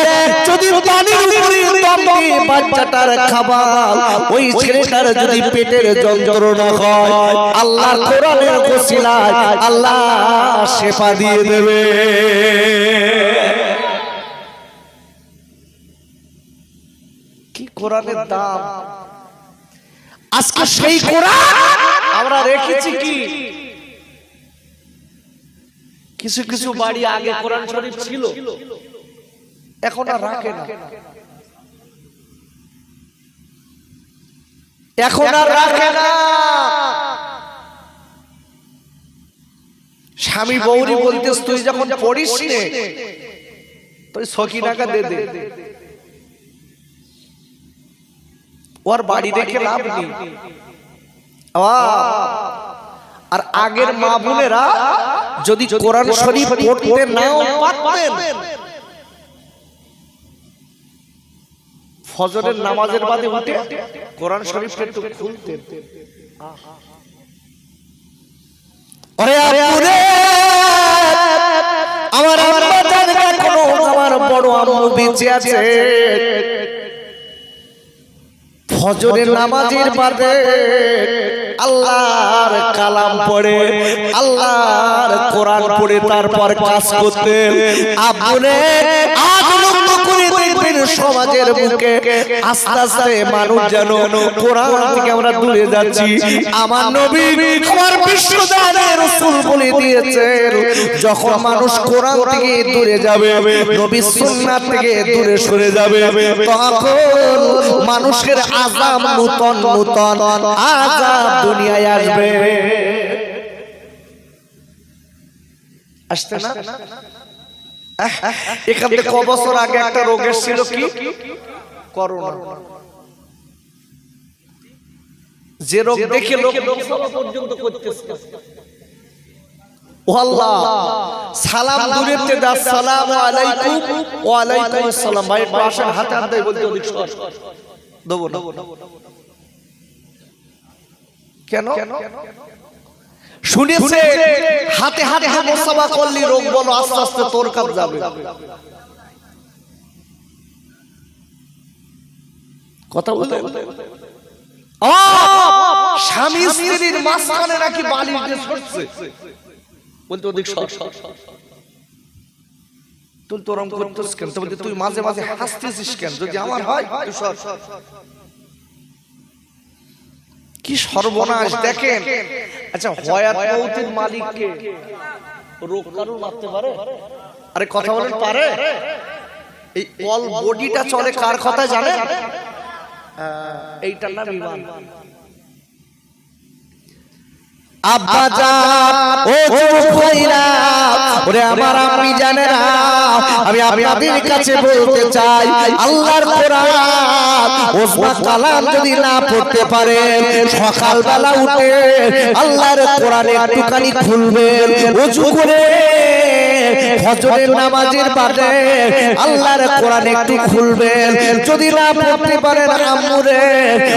যদি পানির উপরে দম দিয়ে বাচ্চাটার খাবার, ওই ছেলেটার যদি পেটের যন্ত্রণা হয় আল্লাহর কোরআনের ওসিলায় আল্লাহ শিফা দিয়ে দেবে। কি কোরআনের দাম! আজকে সেই কোরআন আমরা রেখেছি কি কিছু কিছু বাড়ি আগে কোরআন শরীফ ছিল, এখন আর রাখে না, এখন আর রাখে না। স্বামী বৌরি বলতেস তুই যখন পড়িস নে তুই সকিনাকে দে দে, ওর বাড়ি রেখে লাভ নেই। আর আগের মা বোনেরা যদি কোরআন শরীফ পড়তে নাও পারতেন, ফজরের নামাজের বাদে উঠে কোরআন শরীফটা একটু খুলতেন। আরে আপুরে আমার আম্মা জান এখনো আমার বড় আম্মু বেঁচে আছে, ফজরের নামাজের বাদে আল্লাহর কালাম পড়ে, আল্লাহর কোরআন পড়ে তারপর কাজ করতে। আপনি আজ লক্ষ্য করে দেখবেন সমাজের বুকে আস্তে আস্তে মানুষ যেন কোরআন থেকে আমরা দূরে যাচ্ছি। আমার নবী আমার বিশ্বদানের রাসূল বলে দিয়েছেন, যখন মানুষ কোরআন থেকে দূরে যাবে, নবী সুন্নাত থেকে দূরে সরে যাবে, তখন মানুষের আযাব নূতন নূতন আযাব দুনিয়ায় আসবে। আসছে না? এখান থেকে কত বছর আগে একটা রোগ এসেছিল, কি করোনা। যে রোগ দেখে লোক পর্যন্ত করতেছে, ও আল্লাহ সালাম দূরের থেকে আসসালামু আলাইকুম ওয়া আলাইকুম আসসালাম, ভাই পাশের হাতে হাতে বলতে অধিক সহজ দেব না। কেন শুনেছে হাতে হাতে মুসাফা করলি রোগ বলো আস্তে আস্তে তোর কাছে যাবে। কথা বলতে স্বামী স্ত্রীর মাঝখানে নাকি বালিশ দিয়ে ছড়ছে বলতে অধিক সহজ। তুই তোরম করতেছিস কেন? তুই মাঝে মাঝে হাসতেছিস কেন? যদি আমার হয় কি সর্বনাশ দেখেন। আচ্ছা হায়াত মউতের মালিক কে? রোগ কারো মারতে পারে? আরে কথা বলেন পারে? এই অল বডিটা চলে কার কথা জানে? এইটার নাম ঈমান। আব্বা জান ও ভাইরা ওরে আমার আম্মি জানেরা, আমি আপনাদের কাছে বলতে চাই আল্লাহর কোরআন ওসমা কালাম যদি না পড়তে পারে, সকালবেলা উঠে আল্লাহর কোরআন একটুখানি খুলবেন, ওযু করে ফজরের নামাজের বাদে আল্লাহর কোরআন একটু খুলবেন। যদি না পড়তে পারেন আম্মুরে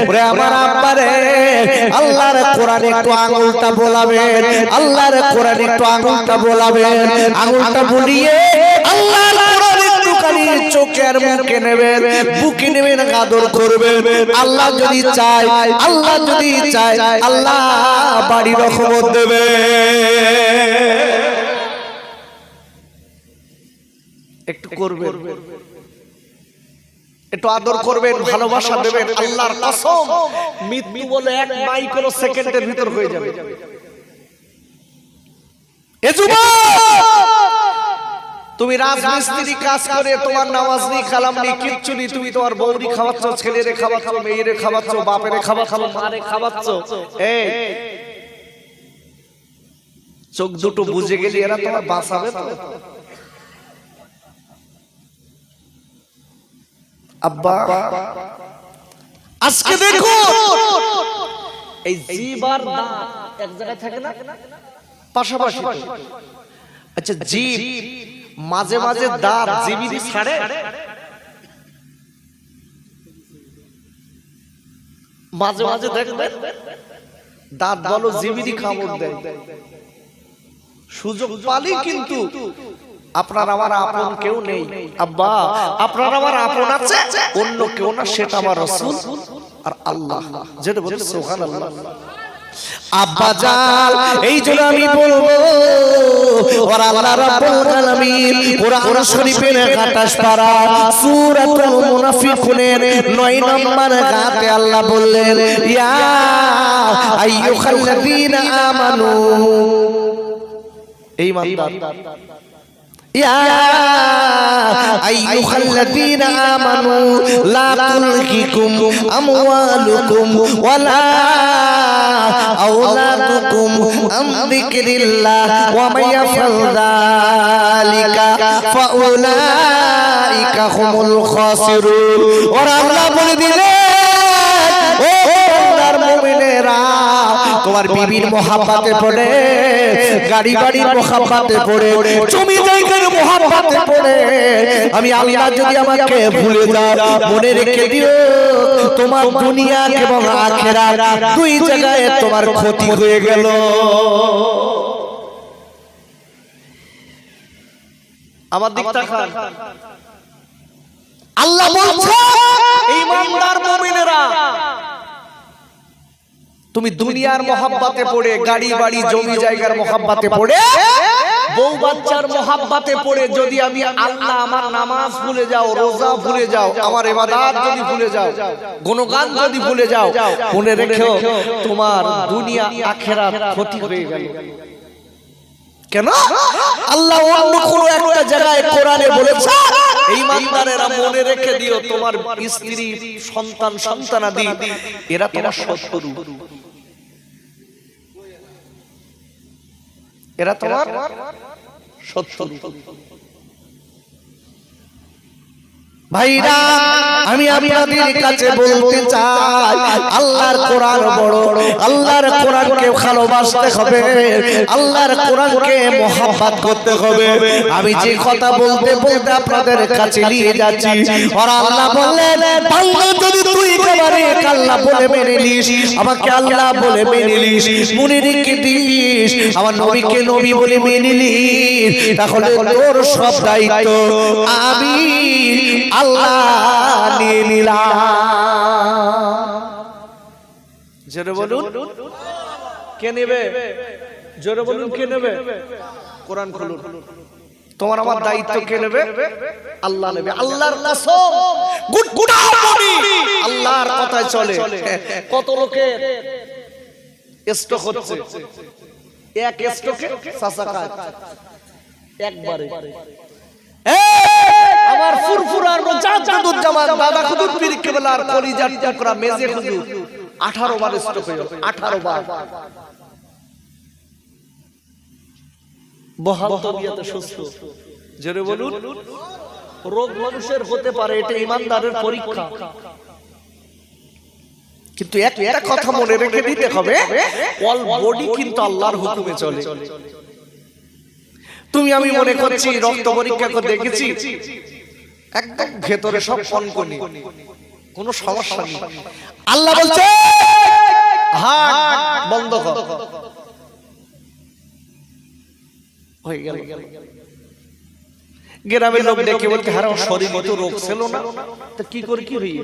ওরে আমার আব্বারে আল্লাহর কোরআন একটু আঙুলটা বোলাবেন, আল্লাহর কোরআন একটু আঙুলটা বোলাবেন, আঙুলটা বুলিয়ে আল্লাহর কোরআন একটুখানি চোখের মুখে নেবেন, বুকে নেবেন, আদর করবেন। আল্লাহ যদি চায়, আল্লাহ যদি চায় আল্লাহ বাড়ি রহমত দেবে। একটু করবেন, একটু আদর করবেন, ভালোবাসা দেবেন। আল্লাহর কসম মৃত্যু বলে এক মাইক্রো সেকেন্ডের ভিতর হয়ে যাবে। এ যুবক তুমি রাজমিস্ত্রি কাজ করে তোমার নামাজ নেই, কালাম নেই, কিচ্ছু নেই, তুমি তোমার বউরি খাওয়াচ্ছ, ছেলেরে খাওয়াচ্ছ, মেয়েরে খাওয়াচ্ছ, বাপেরে খাওয়াচ্ছ, মারে খাওয়াচ্ছ। এই চোখ দুটো বুঝে গেলে এরা তোমার বাঁচাবে তো? আব্বা আজকে দেখো এই জিভ আর দাঁত এক জায়গায় থাকে না, পাশাপাশি। আচ্ছা জিভ মাঝে মাঝে দাঁত জিভি ছাড়ে, মাঝে মাঝে দেখবেন দাঁত বলো জিভি কামড় দেয়। সুযোগ পালি কিন্তু আপনার আমার আপন কেউ নেই। আব্বা আপনার আমার আপন আছে, অন্য কেউ না, সেটা আমার রাসূল আর আল্লাহ। যেটা বলে সুবহানাল্লাহ। আব্বা জান এই জন্য আমি বলবো ওর আল্লাহ রাব্বুল আলামিন কোরআন শরীফের 28 পারা সূরাতুল মুনাফিকুনের 9 নম্বর আয়াতে আল্লাহ বললেন, ইয়া আইয়ুহাল্লাযীনা আমানু এই ইমানদার ইয়া আইয়ুহাল্লাযীনা আমানু লা তুলহিকুম আমওয়ালুকুম ওয়ালা আওলাদুকুম আন যিকরিল্লাহ ওয়া মান ইয়াফআল যালিকা ফাউলাইকা হুমুল খাসিরুন। ওরা আল্লাহ বলে দিলেন, ও আল্লাহর মুমিনেরা, তোমার বিবির মোহাব্বতে পড়ে, গাড়ি বাড়ির মোহাব্বতে পড়ে, জমি জায়গার মোহাব্বতে পড়ে আমি আল্লাহ যদি আমাকে ভুলে যাও, মনে রেখে দিও তোমার দুনিয়া এবং আখিরাত দুই জায়গায় তোমার ক্ষতি হয়ে গেল। আমার দিক তাকান, আল্লাহ বলছে ঈমানদার মুমিনেরা, তুমি দুনিয়ার মোহাব্বতে পড়ে, গাড়ি বাড়ি জমি জায়গার মোহাব্বতে পড়ে, বউ বাচ্চার মোহাব্বতে পড়ে যদি আমি আল্লাহ, আমার নামাজ ভুলে যাও, রোজা ভুলে যাও, আমার ইবাদত যদি ভুলে যাও, গুণগান যদি ভুলে যাও, মনে রেখো তোমার দুনিয়া আখিরাত ক্ষতি হয়ে গেল। কেন? আল্লাহ অন্য কোন একটা জায়গায় কোরআনে বলেছে, ঈমানদারেরা মনে রেখে দিও তোমার স্ত্রী, সন্তান, সন্তানাদি এরা তোমার শত্রু, এরা তোমার শত্রু। ভাইরা, আমি আপনাদের কাছে বলতে চাই, আল্লাহর কোরআন বড়, আল্লাহর কোরআনকে ভালোবাসতে হবে, আল্লাহর কোরআনকে মহব্বত করতে হবে। আমি যে কথা বলতে বলতে আপনাদের কাছে নিয়ে যাচ্ছি, আর আল্লাহ বললেন, বান্দা যদি তুই একেবারে আল্লাহ বলে মেনে নিস, আমাকে আল্লাহ বলে মেনে নিস, মনে রেখে দিস আমার নবীকে নবী বলে মেনে নিস, তাহলে তোর সব দায়িত্ব আমি আল্লাহ নিয়ে নিলাম। জোরে বলুন কে নেবে? জোরে বলুন কে নেবে? কোরআন খুলুন, তোমার আমার দায়িত্ব কে নেবে? আল্লাহ নেবে। আল্লাহর কসম, গুড়গুড়ানি আল্লাহর কথায় চলে। কত লোকের স্ট্রোক হচ্ছে, এক স্ট্রোকে সাসাকা একবারে। আমার ফুরফুরার জাদুজ্জামান দাদা খুদুর পীর কেবলার কলিজার টুকরা মেজে হুজুর 18 বার স্ট্রোক হলো, 18 বার। বহাল তবিয়তে সুস্থ। জোরে বলুন, রোগ মানুষের হতে পারে, এটা ঈমানদারের পরীক্ষা। কিন্তু একটা কথা মনে রেখে দিতে হবে, অল বডি কিন্তু আল্লাহর হুকুমে চলে। তুমি আমি মনে করছি রক্ত পরীক্ষা করে দেখেছি, একদম ভেতরে সব কনকনি, কোনো সমস্যা নেই। আল্লাহ বলছে হার্ট বন্ধ কর, হয়ে গেল। গ্রামের লোক দেখে বলতে, হারা শরীর তো রোগ ছিল না, তো কি করে কি হই?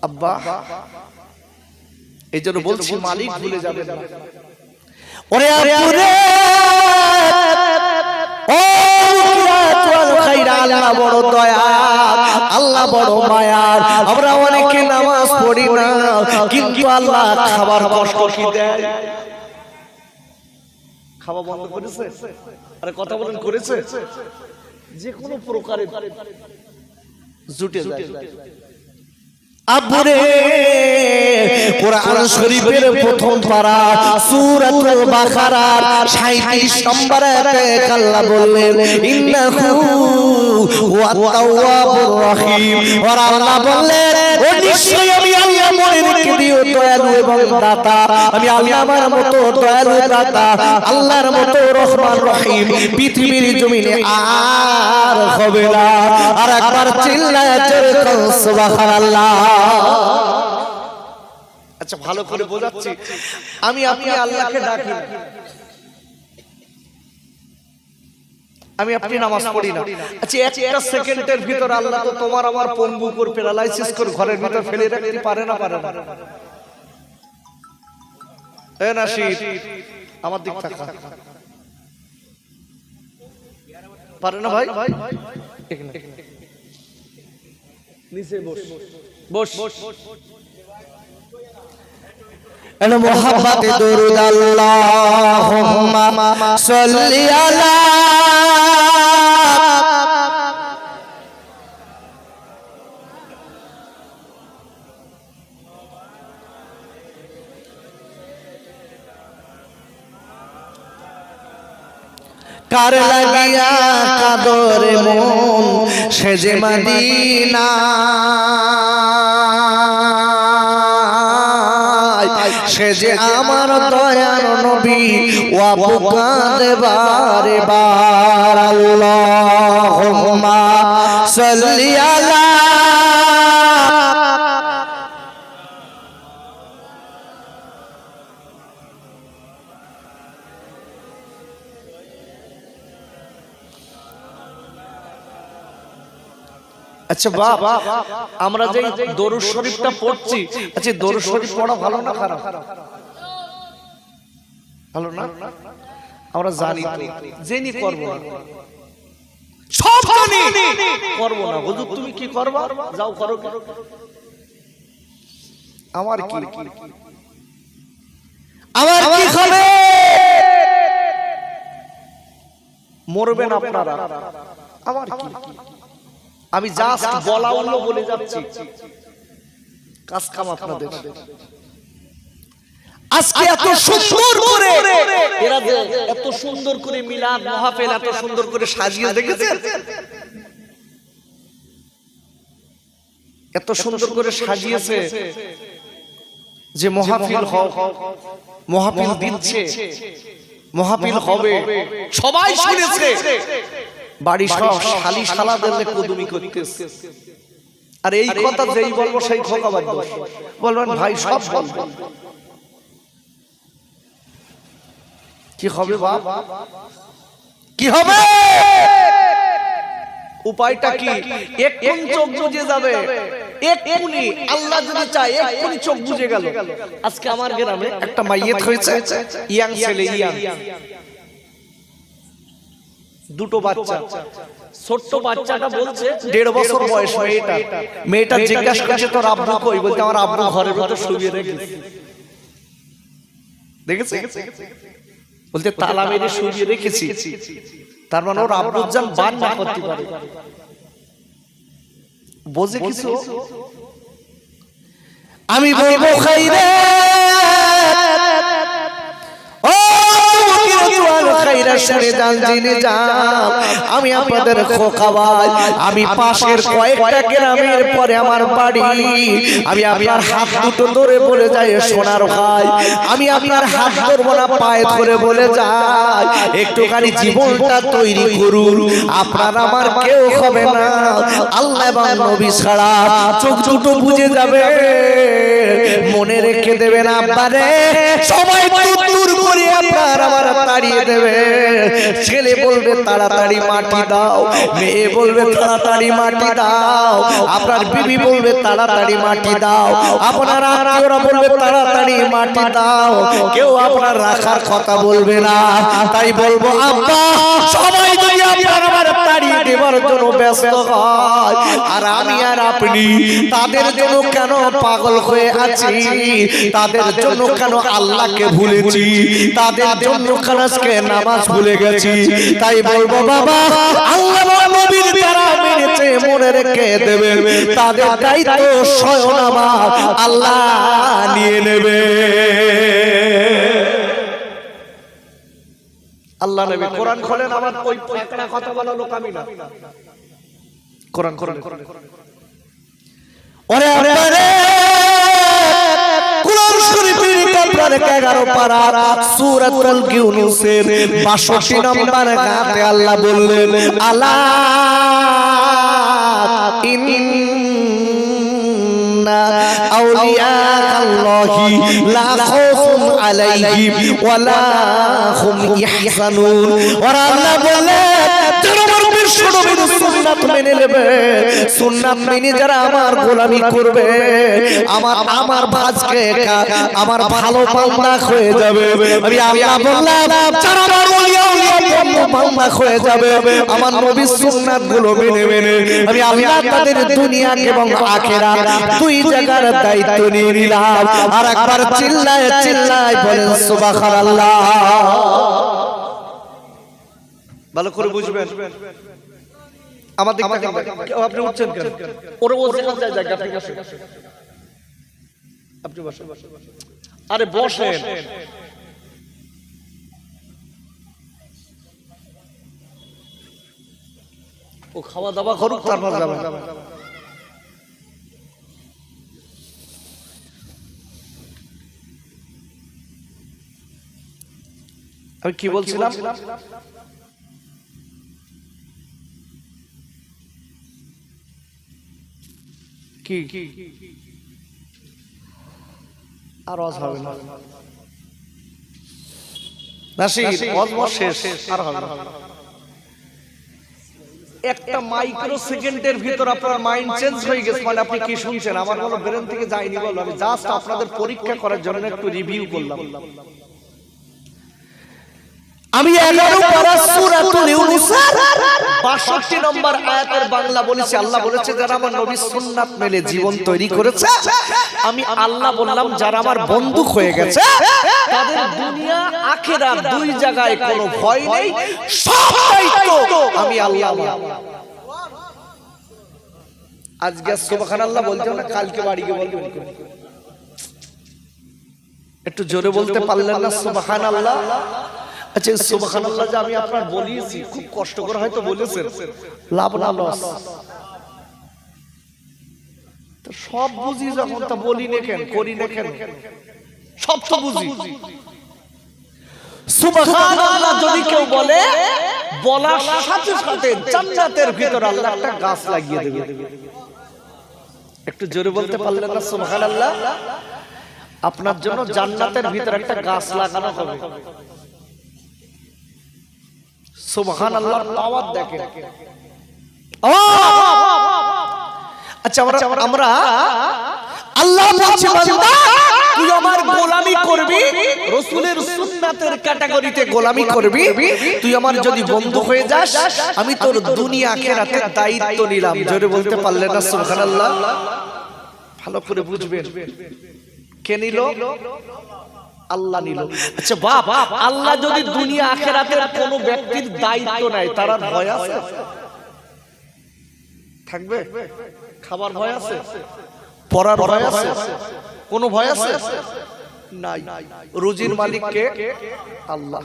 আব্বা এই জন্য বলছি, মালিক ভুলে যাবে না। ওরে আপুরে, ও আল্লাহ বড় দয়া, আল্লাহ বড় মায়ার। আমরা অনেকে নামাজ পড়ি না, কিন্তু আল্লাহ খাবার কষ্ট কি দেয়? খাওয়া বন্ধ করেছে? আরে কথা বলেন, করেছে? যে কোনো প্রকারে জুটে যায়। আব্বুরে, কোরআন শরীফের প্রথম পারা সূরাতুল বাকারার 37 নম্বর আয়াতে আল্লাহ বললেন, ইন্নাহু ওয়া তাওয়াবুর রহিম। আর আল্লাহ বললেন, ও নিশ্চয়ই আমি আল্লাহ, মনে রেখে দিও, দয়ালু এবং দাতা। আমি আল্লাহ আমার মতো দয়ালু দাতা, আল্লাহর মতো রহমান রহিম পৃথিবীর জমিনে আর হবে না। আর একবার চিল্লায় জোরে সুবহানাল্লাহ। আচ্ছা, ভালো করে বোঝাচ্ছি, আমি আপনি আল্লাহকে ডাকি, আমি আপনি নামাজ পড়ি না। আচ্ছা, একটা সেকেন্ডের ভিতর আল্লাহ তো তোমার আমার পঙ্গু করে প্যারালাইসিস করে ঘরের ভিতর ফেলে রাখতে পারে না? পারে না? এ নাসির, আমার দিক তাকা, পারে না ভাই? নিচে বস, বস। এন মোহাব্বতে দরুদ আল্লাহুম্মা সাল্লি আলা কার লাগিয়া কাদরে মন সেজে মদিনা সেজে আমার দয়ার নবী ওয়া বুকাতে বারে বার আল্লাহুম্মা সাল্লি আলা আচ্ছা বাপ আমরা যে দরুদ শরীফটা পড়ছি আচ্ছা দরুদ শরীফ পড়া ভালো না খারাপ ভালো না আমরা জানি তো জেনি করব না সব জানি করব না হুজুর তুমি কি করবা যাও করো আমার কি হবে মরবেন আপনারা আমার কি আমি জাস্ট বলা হলো বলে যাচ্ছি কাজ কাম আপনাদের আজকে এত সুন্দর করে এরা এত সুন্দর করে মিলাদ মাহফিল এত সুন্দর করে সাজিয়ে দেখেছেন এত সুন্দর করে সাজিয়েছে যে মাহফিল হোক মাহফিল দিচ্ছে মাহফিল হবে সবাই শুনেছে বাড়ি সব শালি শালাদের কদমি করতেছে আর এই কথা যেই বলবো সেই খোকাবাদ বলবেন ভাই সব বলবো কি হবে বাপ কি হবে উপায়টা কি এক্ষুনি চোখ বুজে যাবে এক্ষুনি আল্লাহ যদি চায় এক্ষুনি চোখ বুজে গেল আজকে আমার গ্রামে একটা মাইয়েত হয়েছে ইয়াং ছেলে ইয়াং দুটো বাচ্চা ছোট্ট বাচ্চাটা বলছে 1.5 বছর বয়স মেয়েটা জিজ্ঞাসা করছে তোর আব্বু কই বলতে আমার আব্বু ঘরের ভিতর শুয়ে রেখেছে দেখেছে বলতে তালা মেরে শুয়ে রেখেছি তার মানে ওর আব্বু জান বান না করতে পারে বোঝে কিছু আমি বলবো খাইরে আমি আপনাদের খোকাবাই আমি পাশের কয়েকটা গ্রামের পরে আমার বাড়ি আমি আপনার হাত দুটো ধরে বলে যাই সোনার ভাই আমি আপনার হাত ধরবো না পায়ে ধরে বলে যাই একটুখানি জীবনটা তৈরি করুন আপনার আমার কেউ হবে না আল্লাহ এবং নবী ছাড়া চোখ দুটো বুঝে যাবে মনে রেখে দেবেন আব্বারে সবাই দূর করে আপনার আমার তাড়িয়ে দেবে ছেলে বলবে তাড়াতাড়ি মাটি দাও মেয়ে বলবে তাড়াতাড়ি মাটি দাও আপনার বিবি বলবে তাড়াতাড়ি মাটি দাও আপনার আত্মীয়রা বলবে তাড়াতাড়ি মাটি দাও কেউ আপনার রাখার কথা বলবে না তাই বলবো আব্বা সবাই যদি আপনার আমার তাড়িয়ে দেবার জন্য ব্যস্ত হয় আর আমি আর আপনি তাদের জন্য কেন পাগল হয়ে আছি তাদের জন্য কেন আল্লাহকে ভুলেছি তাদের জন্য কেন আজকে নামাজ ভুলে গেছি তাই বলবো বাবা আল্লাহ নবীর যারা মেনেছে মনে রেখে দেবে তাদের দায়িত্ব স্বয়ং আমার আল্লাহ নিয়ে নেবে আল্লাহ নেবে কোরআন খোলেন আমার ওই একটা কথা বলা লোক আমি না কোরআন ওরে আপনারে কোরআন শরীফের 11 পারা সূরাতুল ইউনূসের 62 নম্বর আয়াতে আল্লাহ বললেন আলা ইন্না আউলিয়া আল্লাহি লা খাউফুন আলাইহিম ওয়া লা হুম ইয়াহজানুন ওরা আল্লাহ বলে বিশ্বনবীর সুন্নাত মেনে নেবে, সুন্নাত মেনে যারা আমার গোলামি করবে, আমার ভাজকে আমার ভালো বান্দা হয়ে যাবে। আমি আল্লাহ বললাম যারা আমার ওলিয়া বান্দা হয়ে যাবে, আমার নবীর সুন্নাত গুলো মেনে মেনে, আমি আল্লাহ তাদের দুনিয়া এবং আখিরাত দুই জায়গার দায়িত্ব নিয়ে নিলাম। আর একবার চিল্লায় চিল্লায় বলেন সুবহানাল্লাহ। ভালো করে বুঝবেন। আমাদের আপনি উঠছেন কেন? ওরে ও যেখানে যায় জায়গা ঠিক আছে, আপনি বসেন। আরে বসেন। ও খাওয়া দাওয়া করুক, তারপর যাবেন। আমি কি বলছিলাম? কি আর ওয়াজ হবে না, ওয়াজ শেষ, আর হবে না। একটা মাইক্রো সেকেন্ডের ভিতর আপনার মাইন্ড চেঞ্জ হয়ে গেছে, মানে আপনি কি শুনছেন আমার কোনো ব্রেন থেকে যায়নি বলো, আমি জাস্ট আপনাদের পরীক্ষা করার জন্য একটু রিভিউ করলাম। আমি 11 পারা সূরাতুল ইউনূসের 62 নম্বর আয়াতের বাংলা বলেছি। আল্লাহ বলেছে যারা আমার নবীর সুন্নাত মেনে জীবন তৈরি করেছে, আমি আল্লাহ বললাম যারা আমার বন্ধু হয়ে গেছে, তাদের দুনিয়া আখিরাত দুই জায়গায় কোনো ভয় নেই, সব দায়িত্ব আমি আল্লাহ। আজকে সুবহানাল্লাহ বলতে না, কালকে বাড়ি গিয়ে বলবেন। একটু জোরে বলতে পারলেন না সুবহানাল্লাহ? আচ্ছা সুবহানাল্লাহ যে আমি আপনার বলিয়েছি, খুব কষ্ট করে হয়তো বলেছেন, লাভ না লস? তো সব বুঝি যখন, তা বলি না কেন, করি না কেন? সব তো বুঝি। সুবহানাল্লাহ যদি কেউ বলে, বলার সাথে সাথে জান্নাতের ভিতর আল্লাহ একটা গাছ লাগিয়ে দেবে। একটু জোরে বলতে পারলেন না সুবহানাল্লাহ? আপনার জন্য জান্নাতের ভিতর একটা গাছ লাগানো হবে। সুবহানাল্লাহ পাওয়ার দেখেন। আচ্ছা আমরা আল্লাহ বলছে বান্দা তুই আমার গোলামি করবি, রাসূলের সুন্নাতের ক্যাটাগরিতে গোলামি করবি, তুই আমার যদি বন্ধু হয়ে যাস, আমি তোর দুনিয়া আখিরাতের দায়িত্ব নিলাম। জোরে বলতে পারলেন না সুবহানাল্লাহ? ভালো করে বুঝবেন। কে নিল? আল্লাহ নিল। আচ্ছা বাপ, আল্লাহ যদি দুনিয়া আখিরাতের কোন ব্যক্তির দায়িত্ব নেয়, তার আর ভয় আছে? থাকবে? খাবার ভয় আছে? পড়ার ভয় আছে? কোন ভয় আছে? নাই। রুজির মালিক কে? আল্লাহ।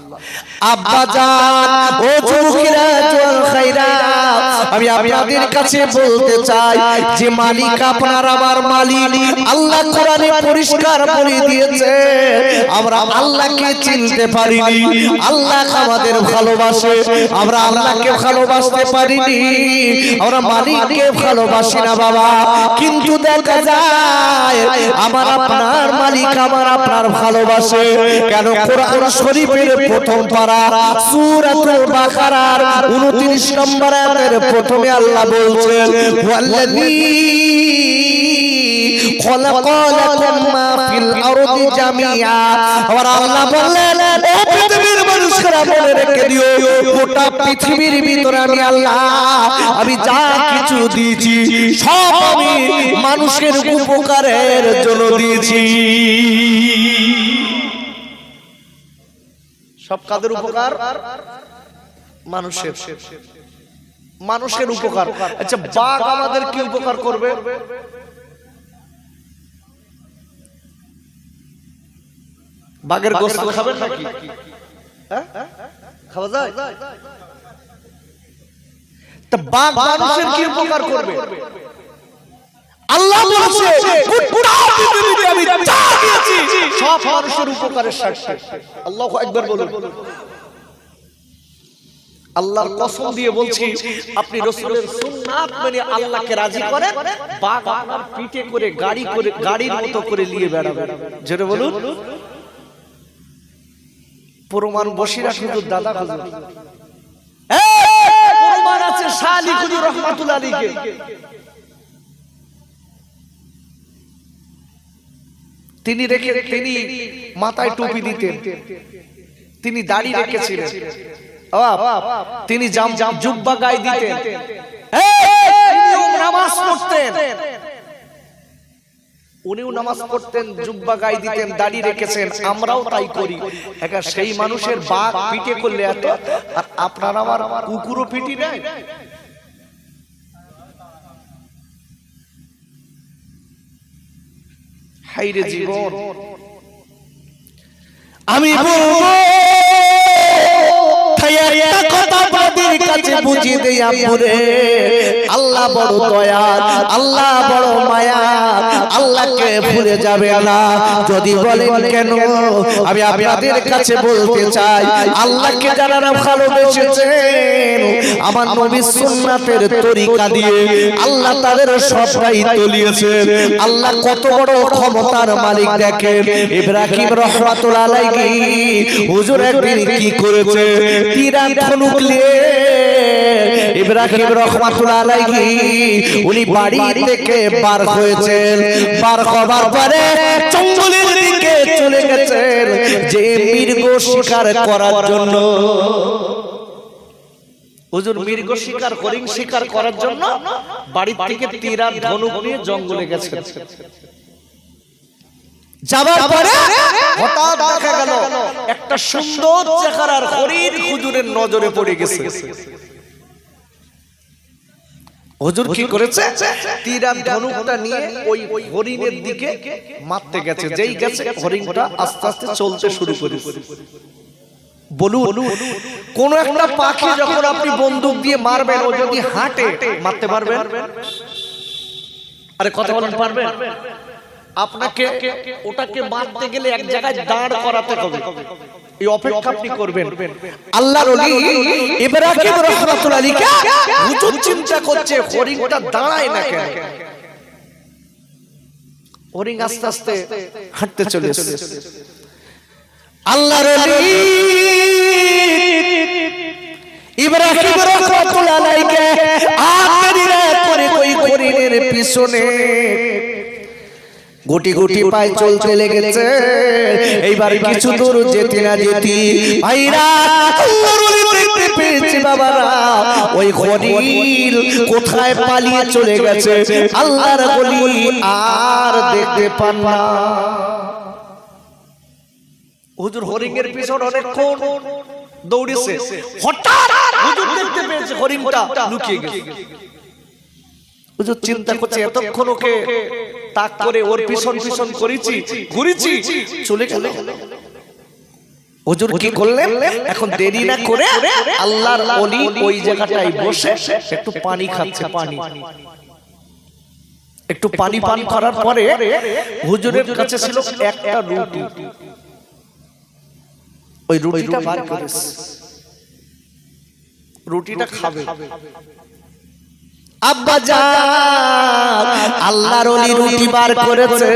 আব্বা জান, ও যুবকেরা, জোয়ান খাইরা, আমি আপনাদের কাছে বলতে চাই যে মালিক আপনার আমার মালিক। আল্লাহ কোরআনে পরিষ্কার বলে দিয়েছে, আমরা আল্লাহকে চিনতে পারিনি, আল্লাহ আমাদের ভালোবাসে, আমরা আল্লাহকে ভালোবাসতে পারিনি, আমরা মালিককে ভালোবাসি না বাবা। কিন্তু দেখা যায় আমার আপনার মালিক আমার আপনার ভালোবাসে। কেন? কোরআন শরীফের প্রথম পারা সূরাতুল বাকারার 29 নম্বর আয়াতের প্রথমে আল্লাহ বলছেন, ওয়াল্লাযী খালাকা লাকুম মা ফিল আরদি জামিআ। আর আল্লাহ বললেন, ও পৃথিবীর মানুষেরা মনে রেখে দিও, গোটা পৃথিবীর ভিতরে আমি আল্লাহ, আমি যা কিছু দিয়েছি সব আমি মানুষের উপকারের জন্য দিয়েছি। সব কাদের উপকার? মানুষের, মানুষের উপকার। আচ্ছা বাঘ আমাদের কি উপকার করবে? বাঘের গোশত খাবেন নাকি? খাওয়া যায়? তা বাঘ মানুষের কি উপকার করবে? আল্লাহ বলেছে গোটা পৃথিবীতে আমি যা দিয়েছি সব মানুষের উপকারের স্বার্থে। আল্লাহু আকবার বলুন। আল্লাহর কসম দিয়ে বলছি, আপনি রাসূলের সুন্নাত মেনে আল্লাহকে রাজি করেন, বাঘ আপনার পিঠে করে গাড়ির মতো করে নিয়ে বেড়াবে। জোরে বলুন। প্রমাণ বসিরা হুজুর, দাদা হুজুর, প্রমাণ আছে হচ্ছে শাহ আলী হুজুর রহমাতুল্লাহ আলাইহি। তিনি মাথায় টুপি দিতেন, তিনি দাড়ি রেখেছিলেন, তিনি জুব্বা গায়ে দিতেন, তিনিও নামাজ পড়তেন, উনিও নামাজ পড়তেন, জুব্বা গায়ে দিতেন, দাড়ি রেখেছেন। আমরাও তাই করি। একা সেই মানুষের বাঘ পিটে করলে এত, আর আপনার আমার কুকুরও পিটি নেয়। হাইরে জীবন, আমি বলবো বুঝিয়ে দেই আপুরে, আল্লাহ বড় দয়াল, আল্লাহ বড় মায়া, আল্লাহকে ভুলে যাবে না। যদি বলেন কেন, আমি আপনাদের কাছে বলতে চাই, আল্লাহকে যারা ভালোবেসেছেন আমার নবীর সুন্নাতের তরিকা দিয়ে, আল্লাহ তাদের সবটাই তলিয়েছেন। আল্লাহ কত বড় ক্ষমতার মালিক দেখেন। ইব্রাহিম রাহমাতুল্লাহ আলাইহি হুজুর একদিন কি করেছে, তীরান ধনুক নিয়ে ইব্রাহিম রাহমাতুল্লাহ আলাইহি উনি বাড়ি থেকে বার হয়েছেন। বার হবার পরে জঙ্গলের দিকে চলে গেছেন যে মৃগ শিকার করার জন্য। হুজুর মৃগ শিকার, হরিণ শিকার করার জন্য বাড়ি থেকে তীরান ধনুক নিয়ে জঙ্গলে গেছেন। যাবার পরে হঠাৎ দেখা গেল একটা সুন্দর চেহারার হরিণ হুজুরের নজরে পড়ে গেছে। হুজুর কি করেছে, তীরান ধনুকটা নিয়ে ওই হরিণের দিকে মারতে গেছে। যেই গেছে হরিণটা আস্তে আস্তে চলতে শুরু করেছে। বলুন, কোন একটা পাখি যখন আপনি বন্দুক দিয়ে মারবেন, ও যদি হাঁটে মারতে পারবেন? আরে কথা বলেন, পারবেন? আপনাকে ওটাকে মারতে গেলে এক জায়গায় দাঁড় করাতে হবে, এই অপেক্ষা আপনি করবেন। আল্লাহর ওলি ইব্রাহিম রাহমাতুল্লাহ আলাইহি হুজুর চিন্তা করছে হরিণটা দাঁড়ায় না কেন। হরিণ আস্তে আস্তে হাঁটতে চলেছে। আল্লাহর ওলি ইব্রাহিম রাহমাতুল্লাহ আলাইহি আখেরিরা করে ওই হরিণের পিছনে গুটি গুটি পায়ে চলতে লেগেছে। এইবার কিছু দূর যেতে না যেতে ভাইরা দেখতে পেয়েছে বাবারা, ওই হরিণ কোথায় পালিয়ে চলে গেছে আল্লাহর ওলি আর দেখতে পান না। হুজুর হরিণের পিছনে অনেকক্ষণ দৌড়েছে, হঠাৎ হুজুর দেখতে পেয়েছে হরিণটা লুকিয়ে গেছে। হুজুর চিন্তা করছে এতক্ষণ ওকে তাক করে ওর পিছন পিছন করেছি, ঘুরেছি, চলে গেল। হুজুর কি করলেন, এখন দেরি না করে আল্লাহর ওলি ওই জায়গাটায় বসে একটু পানি খাচ্ছে। একটু পানি পান করার পরে হুজুরের কাছে ছিল একটা রুটি। ওই রুটিটা বার করেছে, রুটিটা খাবে। আব্বা জান, আল্লাহর ওলি রুটি বার করেছে।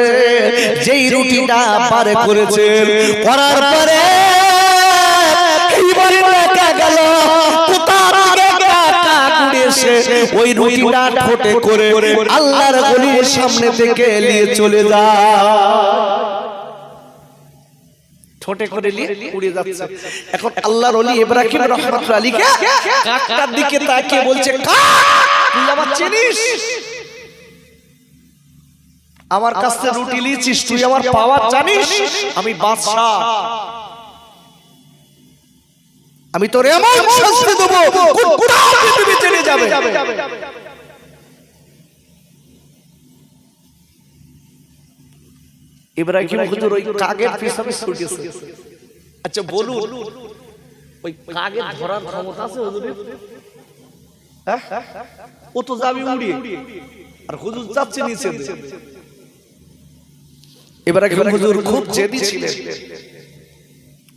যেই রুটিটা বার করেছে, করার পরে এইবারে দেখা গেল কোথা থেকে কাকা উড়ে এসে ওই রুটিটা ঠোঁটে করে আল্লাহর ওলির সামনে থেকে নিয়ে চলে যায়। ঠোঁটে করে নিয়ে উড়ে যাচ্ছে। এখন আল্লাহর ওলি ইব্রাহিম রাহমাতুল্লাহ আলাইহি কাকটার দিকে তাকিয়ে বলছে, তুই আমার চিনিস? আমার কাছ থেকে রুটি লিয়েছিস, তুই আমার পাওয়ার জানিস? আমি বাদশা, আমি তোর এমন শাস্তি দেব গোটা পৃথিবী জেনে যাবে। ইব্রাহিম হুজুর ওই কাগের পিছনে ছুটেছে। আচ্ছা বলুন, ওই কাগের ধরার ক্ষমতা আছে হুজুরের? ও তো যাবে উড়িয়ে, আর হুজুর যাচ্ছে নিচে। ইব্রাহিম হুজুর খুব জেদি ছিলেন,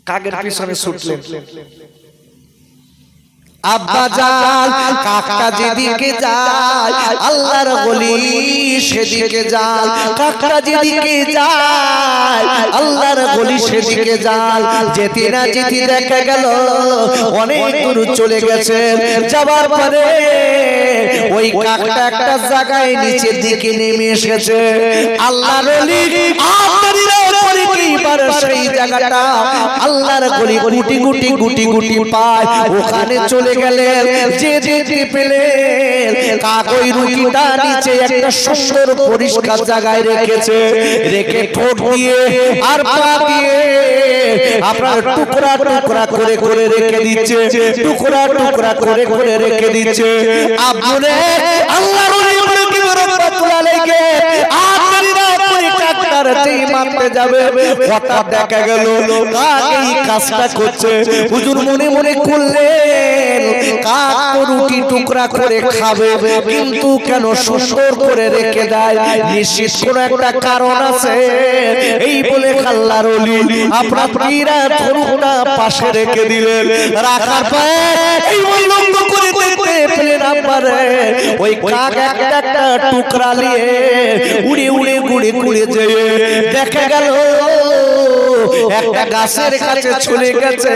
কাগের পিছনে ছুটলেন। আব্বা জান কাকা যেদিকে যায় আল্লাহর ওলি সেদিকে যায়, কাকা যেদিকে যায় আল্লাহর ওলি সেদিকে যায়। যেতে না যেতে দেখা গেল অনেক দূর চলে গেছে, যাবার পরে ওই কাকটা একটা জায়গায় নিচের দিকে নেমে এসেছে। আল্লাহর ওলি সেই জায়গাটা আল্লাহর ওলি গুটি গুটি গুটি গুটি পায়, ওখানে চলে গেলেন। যে যেতে পেলেন কাক ওই রুটিটা নিচে একটা সুন্দর পরিষ্কার জায়গায় রেখেছে, রেখে ঠোঁট দিয়ে আর পা দিয়ে আপনার টুকরা টুকরা করে করে রেখে দিচ্ছে, টুকরা টুকরা করে করে রেখে দিচ্ছে। আপনি আল্লাহর ওলি কি রহমাতুল্লাহ আলাইহি মারতে যাবে, হঠাৎ দেখা গেল কাক এই কাজটা করছে। হুজুর মনে মনে করলেন কাক তো রুটি টুকরা করে খাবে, কিন্তু কেন সুন্দর করে রেখে দেয়, নিশ্চিত কোন একটা কারণ আছে। এই বলে আল্লাহর ওলি আপনার পীরা ধরুটা পাশে রেখে দিলেন, রাখার পরে এই লম্ব করে দেখতে পেলেন আপনারে ওই কাক একটা একটা টুকরা নিয়ে উড়ে উড়ে ঘুরে ঘুরে যেয়ে দেখা গেল একটা গাছের কাছে চলে গেছে।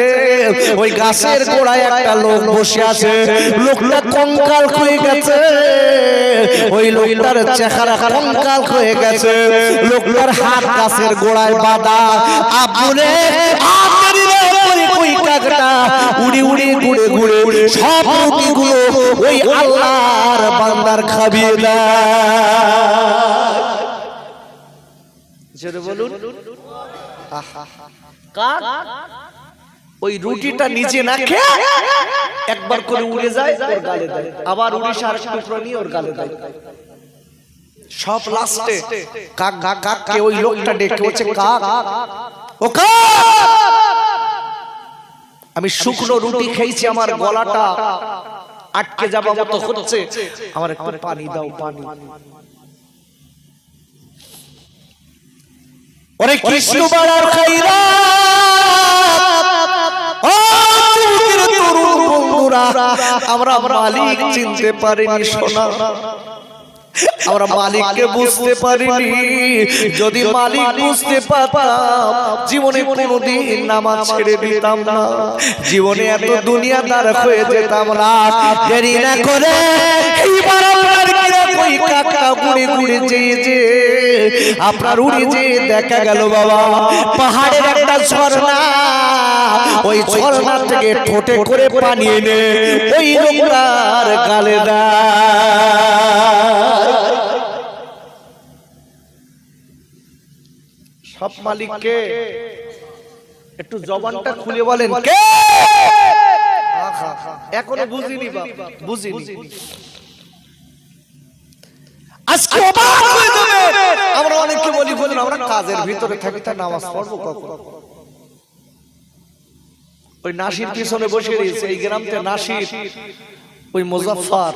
ওই গাছের গোড়ায় একটা লোক বসে আছে, লোকটা কঙ্কাল হয়ে গেছে, ওই লোকটার চেহারা কঙ্কাল হয়ে গেছে, লোকটার হাত গাছের গোড়ায় বাঁধা। আবুরে ওই কাকটা উড়ে উড়ে ঘুরে ঘুরে সব রুটিগুলো ওই আল্লাহর বান্দার খাবিয়ে দেয়। বলুন কাক ওই রুটিটা নিজে না খেয়ে একবার করে উড়ে যায় ওর গালে দেয়, আবার উড়ে সার টুকরো নিয়ে ওর গালে দেয়। সব লাস্টে কাক কাককে ওই লোকটা ডেকে বলছে, কাক ও কাক, আমি শুকনো রুটি খেয়েছি, আমার গলাটা আটকে যাওয়া মতো হচ্ছে, আমার একটু পানি দাও, পানি। ওরে কৃষ্ণ বাড়ার খাইরাত, ও যুবকের তরুণ বন্ধুরা, আমরা মালিক চিনতে পারিনি সোনা, আমরা মালিককে বুঝতে পারিনি। যদি মালিক বুঝতে পারতাম জীবনে কোনোদিন নামাজ ছেড়ে দিতাম না, জীবনে এত দুনিয়াদার হয়ে যেতাম না। দেরি না করে এইবার আপনার ওই কাকা ঘুরে ঘুরে যেয়ে আপনার উড়ে যেয়ে দেখা গেল বাবা পাহাড়ের একটা ঝর্ণা, ওই ঝর্ণা থেকে ঠোঁটে করে পানি এনে ওই লোকটার গালে দেয়। সব মালিককে একটু জবানটা খুলে বলেন কে? এখনো বুঝিনি বাবা, বুঝিনি। আজকে অবাক হয়ে যাবে, আমরা অনেককে বলি বলুন আমরা কাজের ভিতরে থাকি, তা নামাজ পড়বো কখন? ওই নাসির পিছনে বসে রয়েছে, এই গ্রামতে নাসির ওই মুজাফফর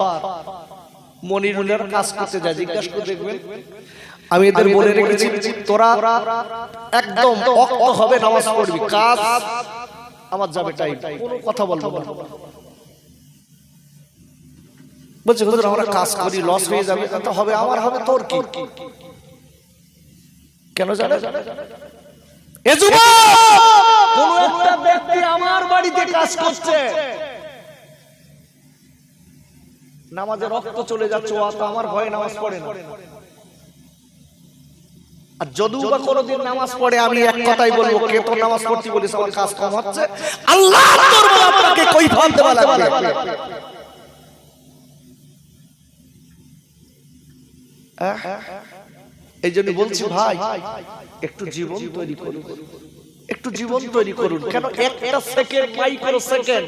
মনিরুলের কাজ করতে যায়, জিজ্ঞাসা করে দেখবেন। আমি এদের বলে রেখেছি তোরা একদম অক্ত হবে নামাজ পড়বি, কাজ আমার যাবে টাইম, কোনো কথা বলবো না। বলছে হুজুর আমরা কাজ করি, লস হয়ে যাবে, তো হবে আমার হবে, তোর কি? কেন জানে? এ যুবক, কোন একটা ব্যক্তি আমার বাড়িতে কাজ করছে, নামাজে রক্ত চলে যাচ্ছে, ও তো আমার ভয়ে নামাজ পড়ে না। আর যদিও বা কোনোদিন নামাজ পড়ে, আমি এক কথাই বলবো, কে তোর নামাজ পড়তে বলিস, আমার কাজ কম হচ্ছে, আল্লাহ দরবারে আপনাকে কৈফিয়ত দেওয়া লাগবে। এই জন্য বলছি ভাই একটু জীবন তৈরি করুন, একটু জীবন তৈরি করুন। কেন একটা সেকেন্ড, মাইক্রো সেকেন্ড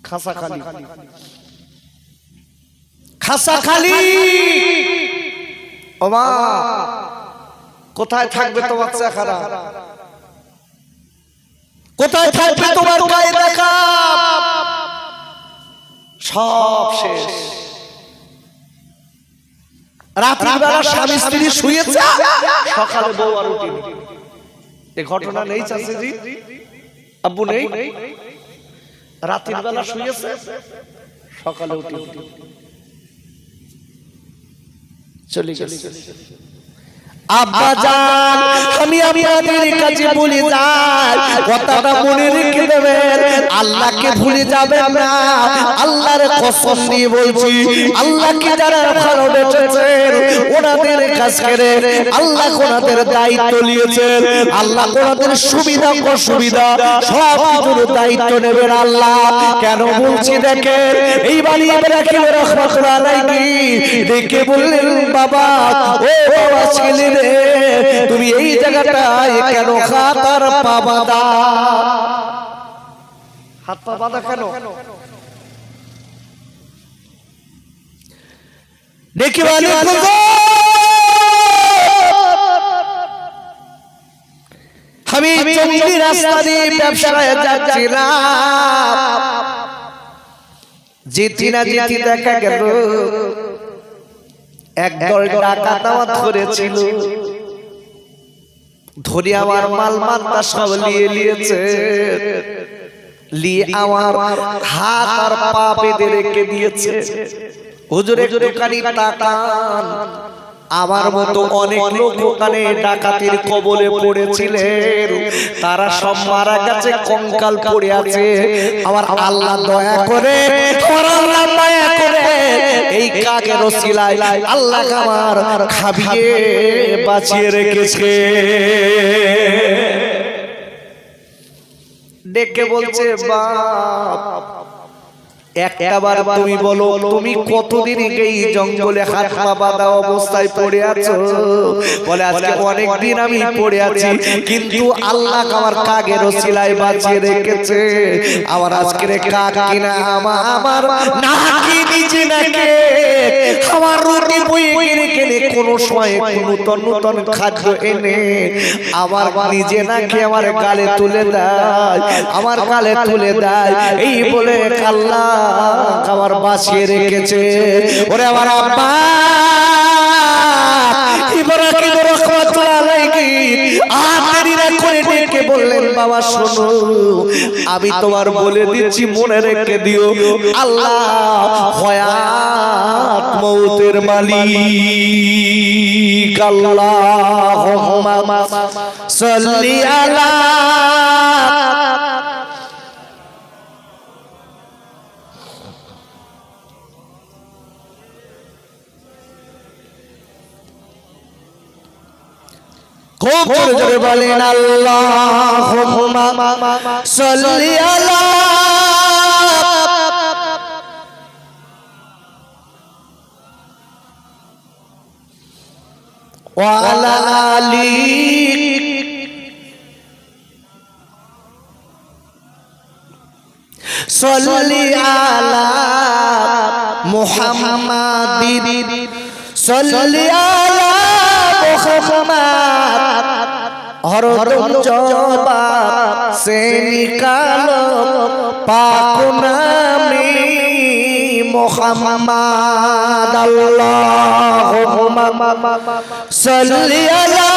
খাসা খালি, খাসা খালি। ওমা কোথায় থাকবে তোমার চেহারা, কোথায় থাকবে তোমার গায়ে দেখা, সব শেষ। রাত্রিবেলা স্বামী স্ত্রী শুয়েছে, সকালে বউ আর উঠেনি। এই ঘটনা নেই চাচিজি? আব্বু নেই, রাতের বেলা শুয়েছে, সকালে উঠে চলে গেছে। আব্বা জান, আমি আপনাদের কাছে বলে যাই, কথাটা মনে রেখে দেবেন, আল্লাহকে ভুলে যাবেন না। আল্লাহর কসম দিয়ে বলছি, আল্লাহকে যারা ভালোবেসেছেন ওনাদের কাছ থেকে আল্লাহ ওনাদের দায়িত্ব নিয়েছেন। আল্লাহ ওনাদের সুবিধা অসুবিধা সব কিছুর দায়িত্ব নেবেন আল্লাহ। কেন বলছি দেখেন, এই বাড়ি ইব্রাহিম রাহমাতুল্লাহ আলাইহি ডেকে বললেন, বাবা ও বাবা ছেলে রে, তুমি এই জায়গাটায় কেন হাত আর পা বাঁধা? হাত পা বাঁধা কেন? দেখি আমি জঙ্গলি রাস্তা দিয়ে ব্যবসায় যাচ্ছিলাম, যেতে না যেতে দেখা গেল একদল ডাকাত আমার ধরেছিল, ধরে আমার মাল মাত্রা সব নিয়ে নিয়েছে, নিয়ে আমার হাত আর পা বেঁধে রেখে দিয়েছে। হুজুর একটুখানি তাকান, আমার মতো অনেক লোক ওখানে ডাকাতির কবলে পড়েছিলেন, তারা সব মারা গেছে, কঙ্কাল পড়ে আছে। আমার আল্লাহ দয়া করে, আল্লাহ দয়া করে এই কাকের ওসিলায় আল্লাহ আমার খাবিয়ে বাঁচিয়ে রেখেছে। ডেকে বলছে, বাপ একবার তুমি বলো, তুমি কতদিন এই জঙ্গলে হাত পা বাঁধা অবস্থায় পড়ে আছো? বলে আজকে অনেকদিন আমি পড়ে আছি, কিন্তু আল্লাহ আমার কাকের ওসিলায় বাঁচিয়ে রেখেছে। আমার আজকের কাক কিনা আমার নাকি নিজে নাকি আমার রুটি বইয়ে কিনে কিনে কোন সময় নতুন নতুন খাদ্য এনে আমার নিজে নাকি আমার গালে তুলে দেয়, আমার গালে তুলে দেয়। এই বলে আল্লাহ আমার বাঁচিয়ে রেখেছে। ওরে আমার আব্বা ইব্রাহিম রাহমাতুল্লাহ আলাইহি আখেরিরা করে ডেকে বললেন, বাবা শোনো, আমি তোমার বলে দিচ্ছি, মনে রেখে দিও, আল্লাহ হায়াত মউতের মালিক। আল্লাহুম্মা সাল্লি আলা খুব জোরে জোরে বলেন, আল্লাহুম্মা সাল্লি আলা ওয়া আলা আলি সাল্লি আলা মুহাম্মাদিন সাল্লি আলা মুহাম্মাদ। হরদম জবান সে নিকালো পাক নামে মুহাম্মাদ। আল্লাহুম্মা সাল্লি আলা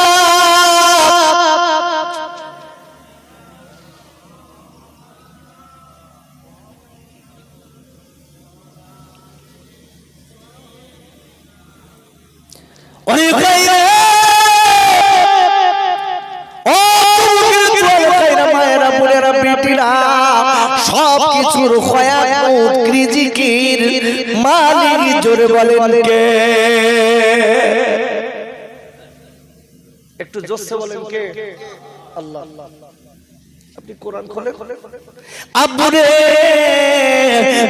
সব কিছুর মালিক জোরে বলেন কে? একটু জোরে বলেন কে? আল্লাহ। আপনি কোরআন খোলে আব্বুরে,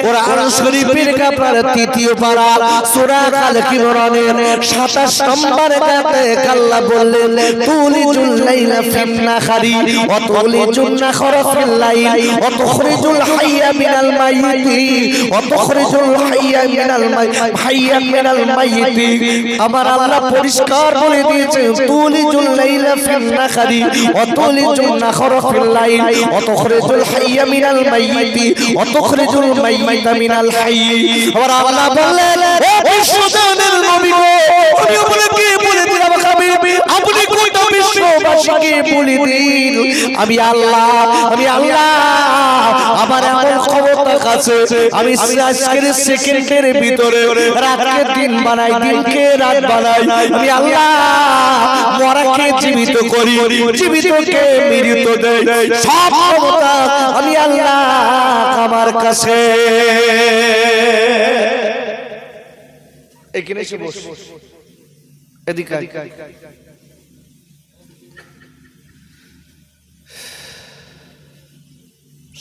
কোরআন শরীফের আপনার তৃতীয় পারা সূরা আল ইমরানের 27 নম্বর আয়াতে আল্লাহ বললেন, তুলিজুল লাইলা ফিন নাহারি ওয়া তুলিজুন নাহারা ফিল লাইল ওয়া তুখরিজুল হাইয়া মিনাল মাইয়িতি ওয়া তুখরিজুল হাইয়া মিনাল মাইয়িতি। আমার আল্লাহ পরিষ্কার বলে দিয়েছেন, তুলিজুল লাইলা ফিন নাহারি ওয়া তুলিজুন নাহারা ফিল লাইল ওয়া তুখরিজুল হাইয়া মিনাল মাইয়িতি ওয়া তুখরিজুল মাইয়িতা মিনাল হাইয়্যি। আর আল্লাহ বললেন, ও বিশ্বজানের নবী গো, আমি আপনাকে বলে দিলাম, আপনি গোটা বিশ্ব বিশ্ববাসীকে বলে দিন আমি আল্লাহ আমার এমন ক্ষমতা আছে আমি আজকের সেকেন্ডের ভিতরে রাতকে দিন বানাই দিনকে রাত বানাই আমি আল্লাহ মরাকে জীবিত করি জীবিতকে মৃত দেই সব ক্ষমতা আমি আল্লাহ আমার কাছে এখানে এসে বস এদিকে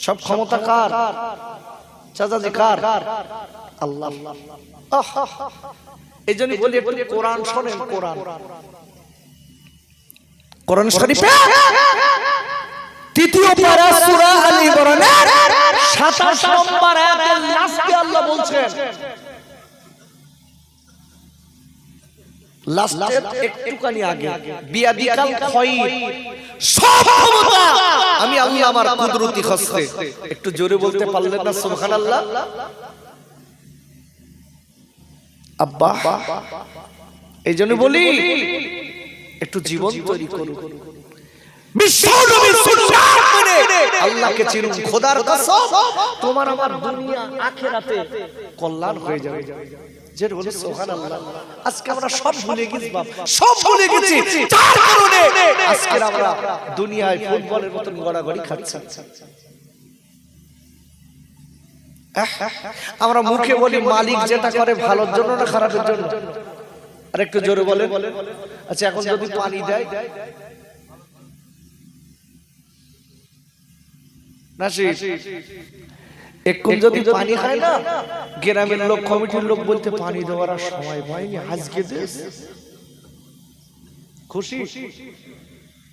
সব ক্ষমতা কার চাচাজি কার আল্লাহ এই জন্য বলি একটু কোরআন শোনেন কোরআন শরীফে তৃতীয় পারা সূরা আল ইমরানের 27 নম্বর আয়াতের লাস্টে আল্লাহ বলছেন লাস্টের একটুখানি আগে বিয়াদিকাল খায়র সব ক্ষমতা আমি আল্লাহ আমার কুদরতি হস্তে একটু জোরে বলতে পারলেন না সুবহানাল্লাহ আব্বা এইজন্য বলি একটু জীবন তৈরি করুন বিশ্বনবীর সুন্নাত মেনে আল্লাহকে চিনুন খোদার কসম তোমার আমার দুনিয়া আখিরাতে কল্যাণ হয়ে যাবে যেটা বলে সুবহানাল্লাহ আজকে আমরা সব ভুলে গেছি বাপ সব ভুলে গেছি তার কারণে আজকে আমরা দুনিয়ায় ফুটবলের মতন গড়াগড়ি খাচ্ছি আমরা মুখে বলি মালিক যেটা করে ভালোর জন্য না খারাপের জন্য আর একটু জোরে বলেন আচ্ছা এখন যদি পানি দেয় না এখন যদি পানি খায় না গ্রামের লোক কমিটির লোক বলতে পানি দেওয়ার সময় পাইনি আজকে খুশি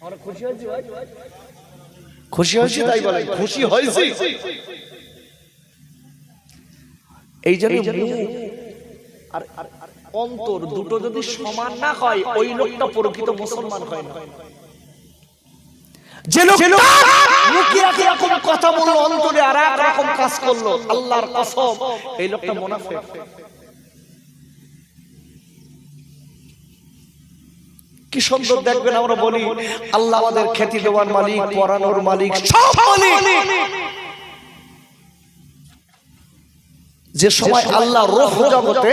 আমরা খুশি হয়েছি খুশি হয়েছি তাই বলে খুশি হয়েছি এই জন্য আর অন্তর দুটো যদি সমান না হয় ওই লোকটা প্রকৃত মুসলমান হয় না যে লোক মুখে একরকম কথা বললো অন্তরে আর এক রকম কাজ করলো আল্লাহর কসম এই লোকটা মুনাফিক কি সুন্দর দেখবেন আমরা বলি আল্লাহ আমাদের খেতে দেওয়ার মালিক পরানোর মালিক সব মালিক যে সময় আল্লাহ রূহ জগতে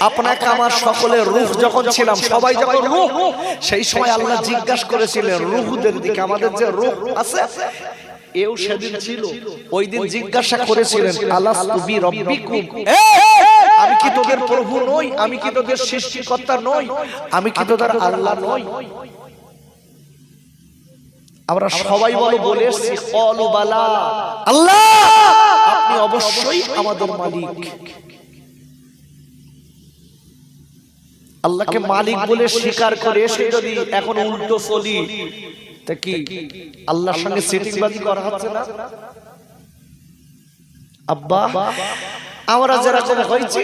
আপনাকে আমার সকলের রূহ যখন ছিলাম সবাই যখন রূহ সেই সময় আল্লাহ জিজ্ঞাসা করেছিলেন রূহদের দিকে আমাদের যে রূহ আছে এও সেদিন ছিল ওই দিন জিজ্ঞাসা করেছিলেন আলাস্তু বি রাব্বিকুম আমি কি তোদের প্রভু নই আমি কি তোদের সৃষ্টিকর্তা নই আমি কি তোদের আল্লাহ নই আমরা সবাই বলে এসেছি ক্বালু বালা আল্লাহ আপনি অবশ্যই আমাদের মালিক আল্লাহকে মালিক বলে স্বীকার করে এসে যদি এখন উল্টো চলি তা কি আল্লাহর সঙ্গে সিটিংবাজি করা হচ্ছে না আব্বা আমরা যারা কোন হইছে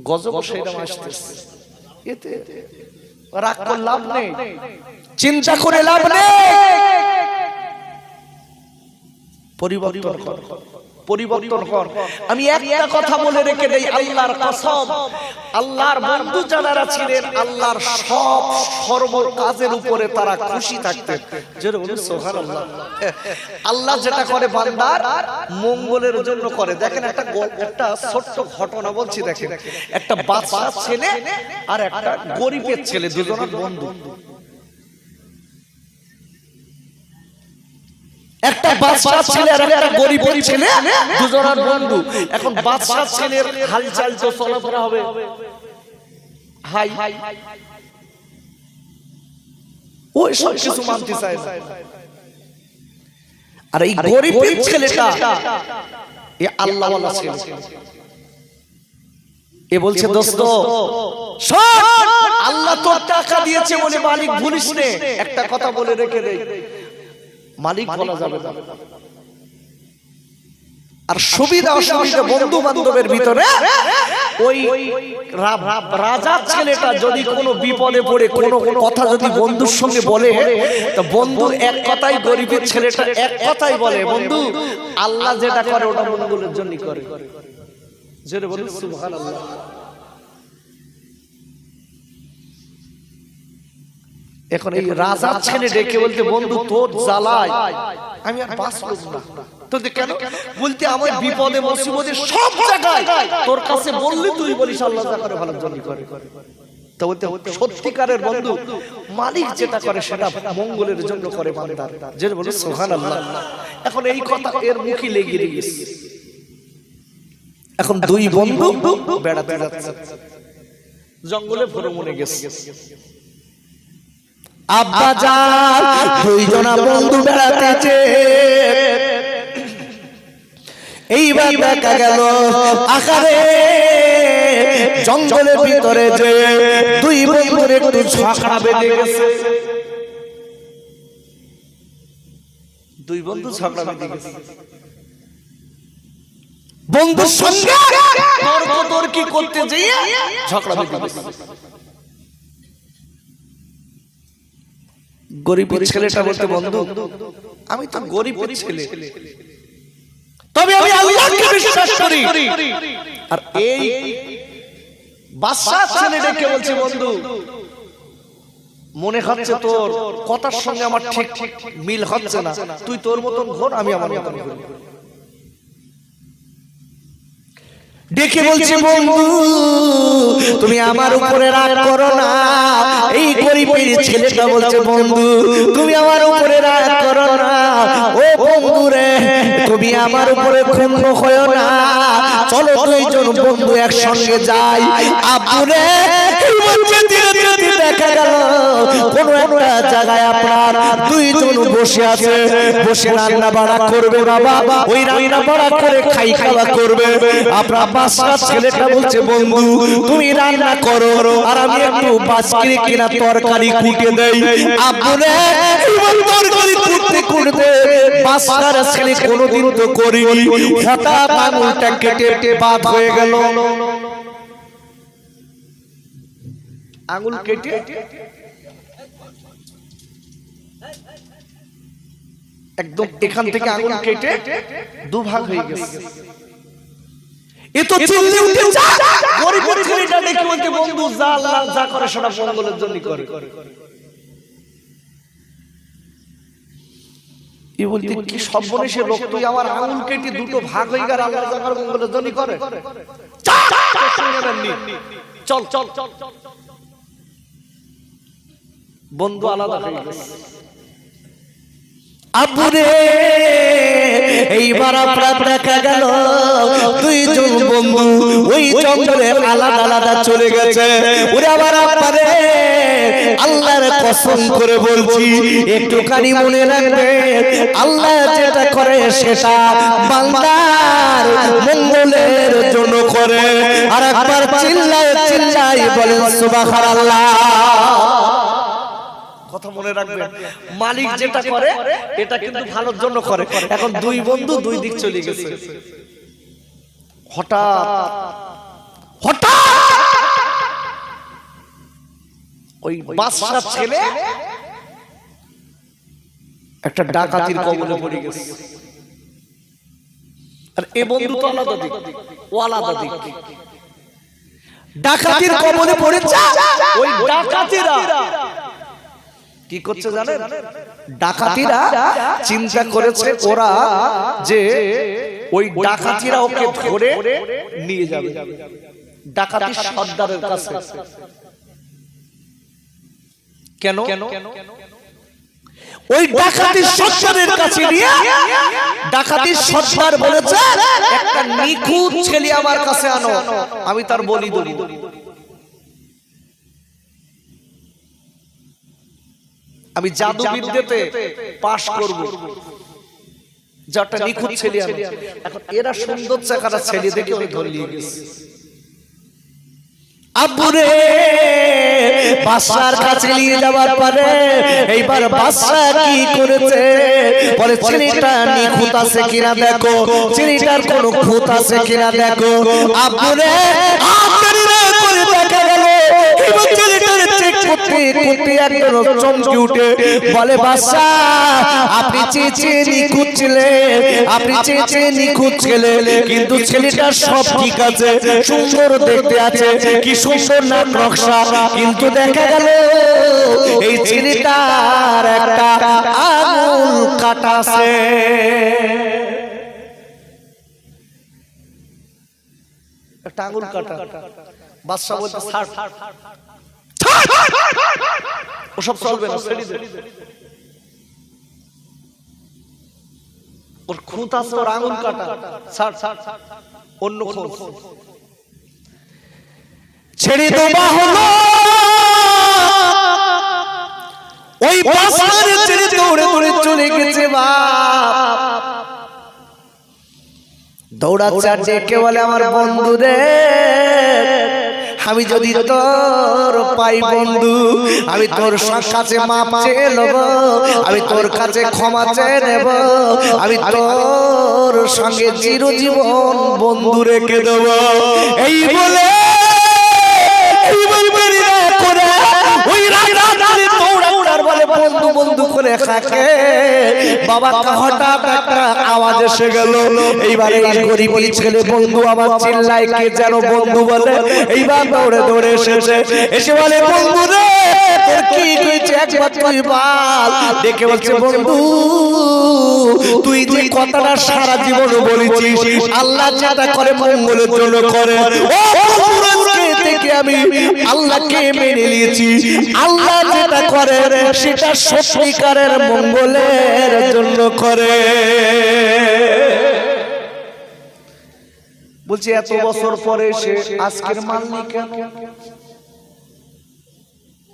গজব সেরকম আসতেছে এতে রাগ করে লাভ নেই চিন্তা করে লাভ নেই পরিবর্তন কর আমি একটা কথা বলে রেখে দেই আল্লাহর কসম আল্লাহর বন্ধু যারা ছিলেন আল্লাহর সব সর্ব কাজের উপরে তারা খুশি থাকতেন যেটা বলি সুবহানাল্লাহ আল্লাহ যেটা করে বান্দার মঙ্গলের জন্য করে দেখেন একটা ছোট্ট ঘটনা বলছি দেখেন একটা বাচ্চা ছেলে আর একটা গরিবের ছেলে দুজনের বন্ধু একটা বাদশা ছেলে আর একটা গরিবের ছেলে দুজনের বন্ধু এখন বাদশা ছেলের হালচাল তো চলাফেরা হবে হাই ওই সব কিছু মানতে চায় না আর এই গরিবের ছেলেটা এ আল্লাহ ওয়ালা ছেলে এ বলছে দোস্ত শোন আল্লাহ তোর টাকা দিয়েছে বলে মালিক ভুলিস নে একটা কথা বলে রেখে দে মালিক বলা যাবে না আর সুবিধা অসুবিধা বন্ধু বান্ধবের ভিতরে ওই রাজা ছেলেটা যদি কোনো বিপদে পড়ে কোনো কথা যদি বন্ধুর সঙ্গে বলে তো বন্ধু এক কথাই গরিবের ছেলেটা এক কথাই বলে বন্ধু আল্লাহ যেটা করে ওটা মঙ্গলের জন্য করে যেটা বলি সুবহানাল্লাহ এখন এই রাজার ছেলে ডেকে বলতে বন্ধু তোর জ্বালায় আমি আর বাঁচব না। তো কেন বলতে আমার বিপদে মুসিবতে সব জায়গায় তোর কাছে বললি তুই বলিস আল্লাহ যা করে ভালোর জন্য করে। তো বলতে সত্যিকারের বন্ধু মালিক যেটা করে সেটা মঙ্গলের জন্য করে বান্দার, যেটা বলে সুবহানাল্লাহ। এখন এই কথা এর মুখে লেগে গেছে। এখন দুই বন্ধু বেড়াতে যাচ্ছে, জঙ্গলে ভ্রমণে গেছে। আব্বা যান দুইজনা বন্ধু বেড়াতেছে। এইবার দেখা গেল আকারে জঙ্গলের ভিতরে যে দুই বন্ধুর একটু ঝগড়া বেঁধে গেছে। দুই বন্ধু ঝগড়া বেঁধে গেছে, বন্ধুর সঙ্গে তর্কতর্কি করতে যেয়ে ঝগড়া বেঁধে গেছে। গরিবের ছেলেটা বলতে বন্ধু আমি তো গরিবের ছেলে, তবে আমি আল্লাহকে বিশ্বাস করি। আর এই বাদশার ছেলে ডেকে বলছে বন্ধু মনে হচ্ছে তোর কথার সঙ্গে আমার ঠিক মিল হচ্ছে না, তুই তোর মতন ঘোর আমি আমার মতন ঘুরি। ডেকে বলছে বন্ধু তুমি আমার উপরে রাগ করো না। এই গরিবের ছেলেটা বলছে বন্ধু তুমি আমার উপরে রাগ করো না। ও বন্ধু রে তুমি আমার উপরে ক্ষুণ্ণ হয়ো না, চলো দুইজন বন্ধু একসঙ্গে যাই। আব্বু রে দেখা গেল কোন একটা জায়গায় আপনার দুইজন বসে আছে, বসে রান্না বাড়া করবে বাবা। ওই রান্না বাড়া করে খাই খাওয়া করবে। আপনার বাদশার ছেলেটা বলছে বন্ধু তুমি রান্না করো আর আমি একটু বাজকিরে কিনা তরকারি কুটে দেই। আব্বু রে তরকারি কুটতে কুটতে বাদশার ছেলে কোনোদিন তো করিনি, হঠাৎ আঙুলটা কেটে বাদ হয়ে গেল। আঙুল কেটে একদম এখান থেকে আঙুল কেটে দুভাগ হয়ে গেছে। এ তো চিল্লে উঠে যা গরিবের ছেলেটা ডেকে বলতে বন্ধু যা আল্লাহ যা করে সেটা মঙ্গলের জন্য করে। এই বলতে কি সর্বনেশের লোক, তুই আমার আঙুল কেটে দুটো ভাগ হয়ে গেল আল্লাহ যা করে মঙ্গলের জন্য করে। চল চল চল বন্ধু আলাদা হয়ে গেছে। আব্বু রে এইবার আপনার দেখা গেল দুইজন বন্ধু ওই জঙ্গলে আলাদা আলাদা চলে গেছে। ওরে আবার আব্বারে আল্লাহর কসম করে বলছি একটুখানি মনে রাখবে আল্লাহ যেটা করে সেটা বান্দার মঙ্গলের জন্য করে। আর একবার চিল্লায় চিল্লায় বলেন সুবহানাল্লাহ। কথা মনে রাখবেন মালিক যেটা করে এটা কিন্তু ভালোর জন্য করে। এখন দুই বন্ধু দুই দিক চলে গেছে। হঠাৎ হঠাৎ ওই বাদশার ছেলে একটা ডাকাতির কবলে পড়ে গেছে। আর এ বন্ধু তো আলাদা দিক, ও আলাদা দিক। ডাকাতির কবলে পড়েছে। ওই ডাকাতিরা কি করছে জানেন? ডাকাতিরা চিন্তা করেছে ওরা যে ওই ডাকাতিরা ওকে ধরে নিয়ে যাবে ডাকাতির সর্দারের কাছে। কেন? ওই ডাকাতির সর্দারের কাছে নিয়ে ডাকাতির সর্দার বলেছে একটা নিখুঁত ছেলে আমার কাছে আনো, আমি তার বলি দেব। আমি জাদুবিদ্যাতে পাশ করব, যাটা নিখুঁত ছেলে আনো। এখন এরা সুন্দর চাকাটা ছেলে দেখে ওই ধরে নিয়ে গেছে। আব্বু রে বাদশার কাছে নিয়ে যাওয়ার পরে এইবার বাদশা কি করেছে বলে ছেলেটা নিখুঁত আছে কিনা দেখো, ছেলেটার কোনো খুঁত আছে কিনা দেখো। আব্বু রে করে দেখা গেল এবং ছেলেটার চেক করতে করতে একজন চমকে উঠে বলে বাদশা আপনি চেয়ে নিখুঁত ছিলেন, আপনি চেয়ে নিখুঁত ছিলেন, কিন্তু ছেলেটা সব ঠিক আছে, সুন্দর দেখতে আছে, কি সুন্দর নাক নকশা, কিন্তু দেখা গেল এই ছেলেটার একটা আঙুল কাটা আছে। একটা আঙুল কাটা। বাদশা বলতে ওসব চলবে না, ছেড়ে দে। ওর খুঁত আছে, ওর আঙুল কাটা, অন্য খুঁত ছেড়ে দেওয়া হলো। ওই বাদশার ছেড়ে দৌড়ে দৌড়ে চলে গেছে বাপ। দৌড়াচ্ছে আর ডেকে বলে আমার বন্ধু রে, আমি যদি তোর পাই বন্ধু, আমি তোর কাছে মাপ চেয়ে নেব, আমি তোর কাছে ক্ষমা চেয়ে নেব, আমি তোর সঙ্গে চিরজীবন বন্ধু রেখে দেব। এই বলে বন্ধু বন্ধু করে খাকে বাবা, হঠাৎ একটা আওয়াজ এসে গেল। এইবারে গরিব ছেলে বন্ধু আমার চিল্লায়, কে যেন বন্ধু বলে। এইবার দৌড়ে দৌড়ে এসেছে, এসে বলে বন্ধু রে তোর কি হয়েছে একবার তুই বল। দেখে বলছে বন্ধু তুই যে কথাটা সারা জীবন বলেছিস, আল্লাহ যেটা করে মঙ্গলের জন্য করে, থেকে আমি আল্লাহকে মেনে নিয়েছি। আল্লাহ যেটা করে সেটা সত্যিকারের মঙ্গলের জন্য করে। বলছি এত বছর পরে সে আজকের মানলি কেন?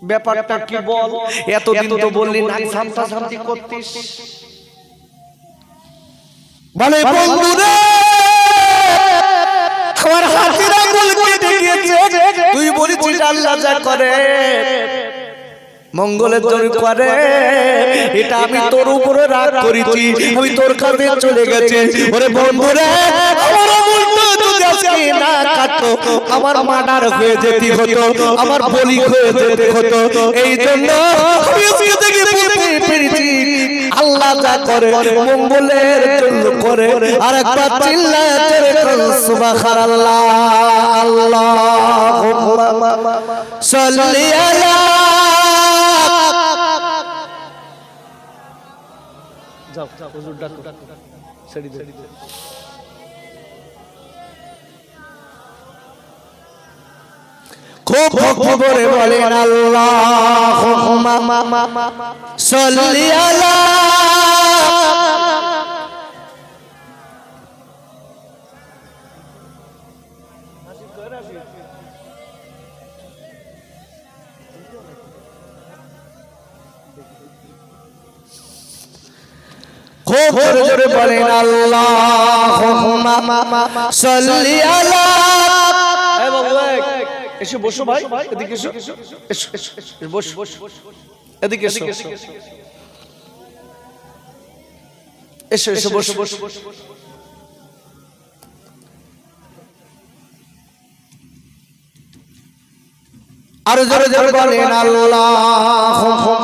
ব্যাপারটা কি বল? এতদিন তো বললি না শান্তি করতিস। বলে বন্ধু রে আমার হাতের আঙুল কেটে গিয়েছে, তুই বলেছিস আল্লাহ যা করে মঙ্গলের জন্য করে, এটা আমি তোর উপরে রাগ করেছি, আমি তোর কাছে চলে গেছি। ওরে বন্ধু রে আমার আঙুলটা যদি আজকে না কাটতো আমার মার্ডার হয়ে যেতে হতো, আমার বলি হয়ে যেতে হতো। এই জন্য আমি আজকে থেকে বলতে পেরেছি আল্লাহ যা করে মঙ্গলের জন্য করে। আর একবার চিল্লায় করে সুবহানাল্লাহ, আল্লাহুম্মা সাল্লি আলা। যাও হুজুর ডাকো, ছেড়ে দে। খুব ভক্তি করে বলেন আল্লাহুম্মা সাল্লি আলা। খুব জোরে জোরে বলেন আল্লাহুম্মা সাল্লি আলা। এই বাবু এসে বসো ভাই, এদিকে এসো, বসো এদিকে এসো, এসো এসো বসো বসো। আরো জোরে জোরে বলেন আল্লাহুম্মা।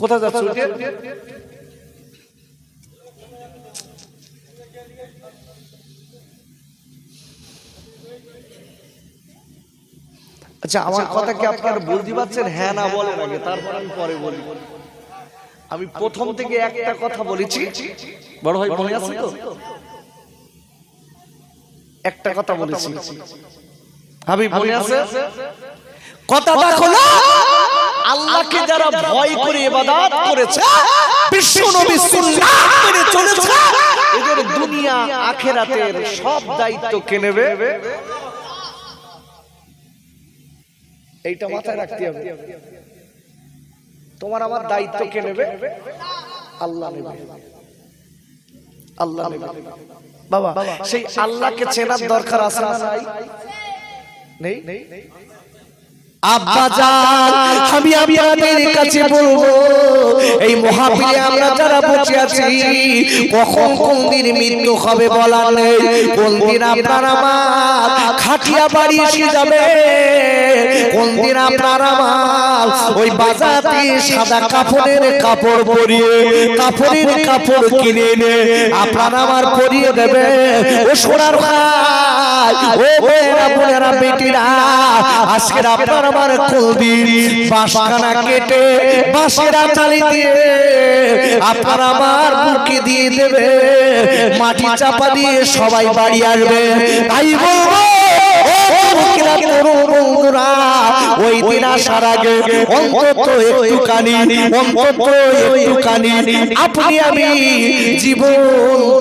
কোথায় যাচ্ছ? আচ্ছা আমার কথা কি আপনারা বুঝতে পারছেন? হ্যাঁ না বলেন আগে, তারপর আমি পরে বলি। আমি প্রথম থেকে একটা কথা বলেছি, বড় ভাই মনে আছে তো? একটা কথা বলেছি হাবিব, মনে আছে? কথাটা হলো আল্লাহকে যারা ভয় করে ইবাদত করেছে, বিশ্ব নবী সুন্নাত মেনে চলেছে, এদের দুনিয়া আখিরাতের সব দায়িত্ব কে নেবে? এইটা মাথায় রাখতে হবে। তোমার আমার দায়িত্ব কে নেবে? আল্লাহ নেবে, আল্লাহ নেবে। বাবা সেই আল্লাহকে চেনার দরকার আছে না নাই? নেই? আব্বাজান আমি আপনাদের কাছে বলবো এই মাহফিলে আমরা যারা বসে আছি কখন কোন দিন মৃত্যু হবে বলা নেই কোন দিন আপনার আমার খাটিয়া বাড়ি এসে যাবে কোন দিন আপনার আমার ওই বাজারে সাদা কাপড়ের কাপড় পরিয়ে কাপড়ের কাপড় কিনে এনে আপনার আমার পরিয়ে দেবে ও সোনার ভাই ও বোনেরা বোনেরা বেটিরা আজকে আপনার আমার কলদিন বাঁশখানা কেটে বাঁশের আঁচালি দিয়ে আপনার আমার বুকে দিয়ে দেবে মাটি চাপা দিয়ে সবাই বাড়ি আসবে তাই বলবো বন্ধুরা ওই দিন আসার আগে অন্তত একটুখানি আপনি আমি জীবন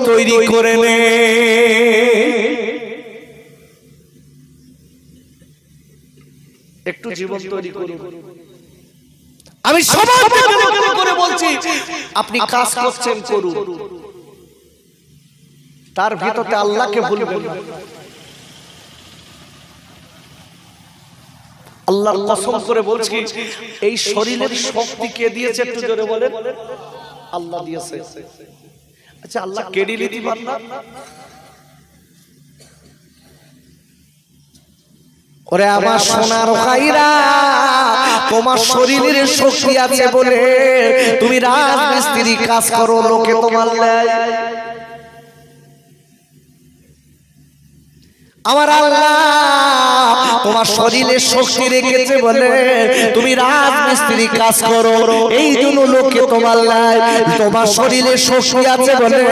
তৈরি করে নে একটু জীবন তৈরি করুন আমি সবাইকে করে বলছি আপনি কাজ করছেন করুন তার ভিতরে আল্লাহকে ভুলবেন না আল্লাহর কসম করে বলছি এই শরীরের শক্তি কে দিয়েছে একটু জোরে বলেন আল্লাহ দিয়েছে আচ্ছা আল্লাহ কেড়ে নিতে পারেন না ওরে আমার সোনার ভাইরা তোমার শরীরের শক্তি আছে বলে তুমি রাজমিস্ত্রি কাজ করো লোকে তোমার নেয় আমার আল্লাহ তোমার শরীরে শক্তি রেখেছে বলে তুমি রাজমিস্ত্রি কাজ করো এই জন্য লোকে তোমার লাই তোমার শরীরে শক্তি আছে বলে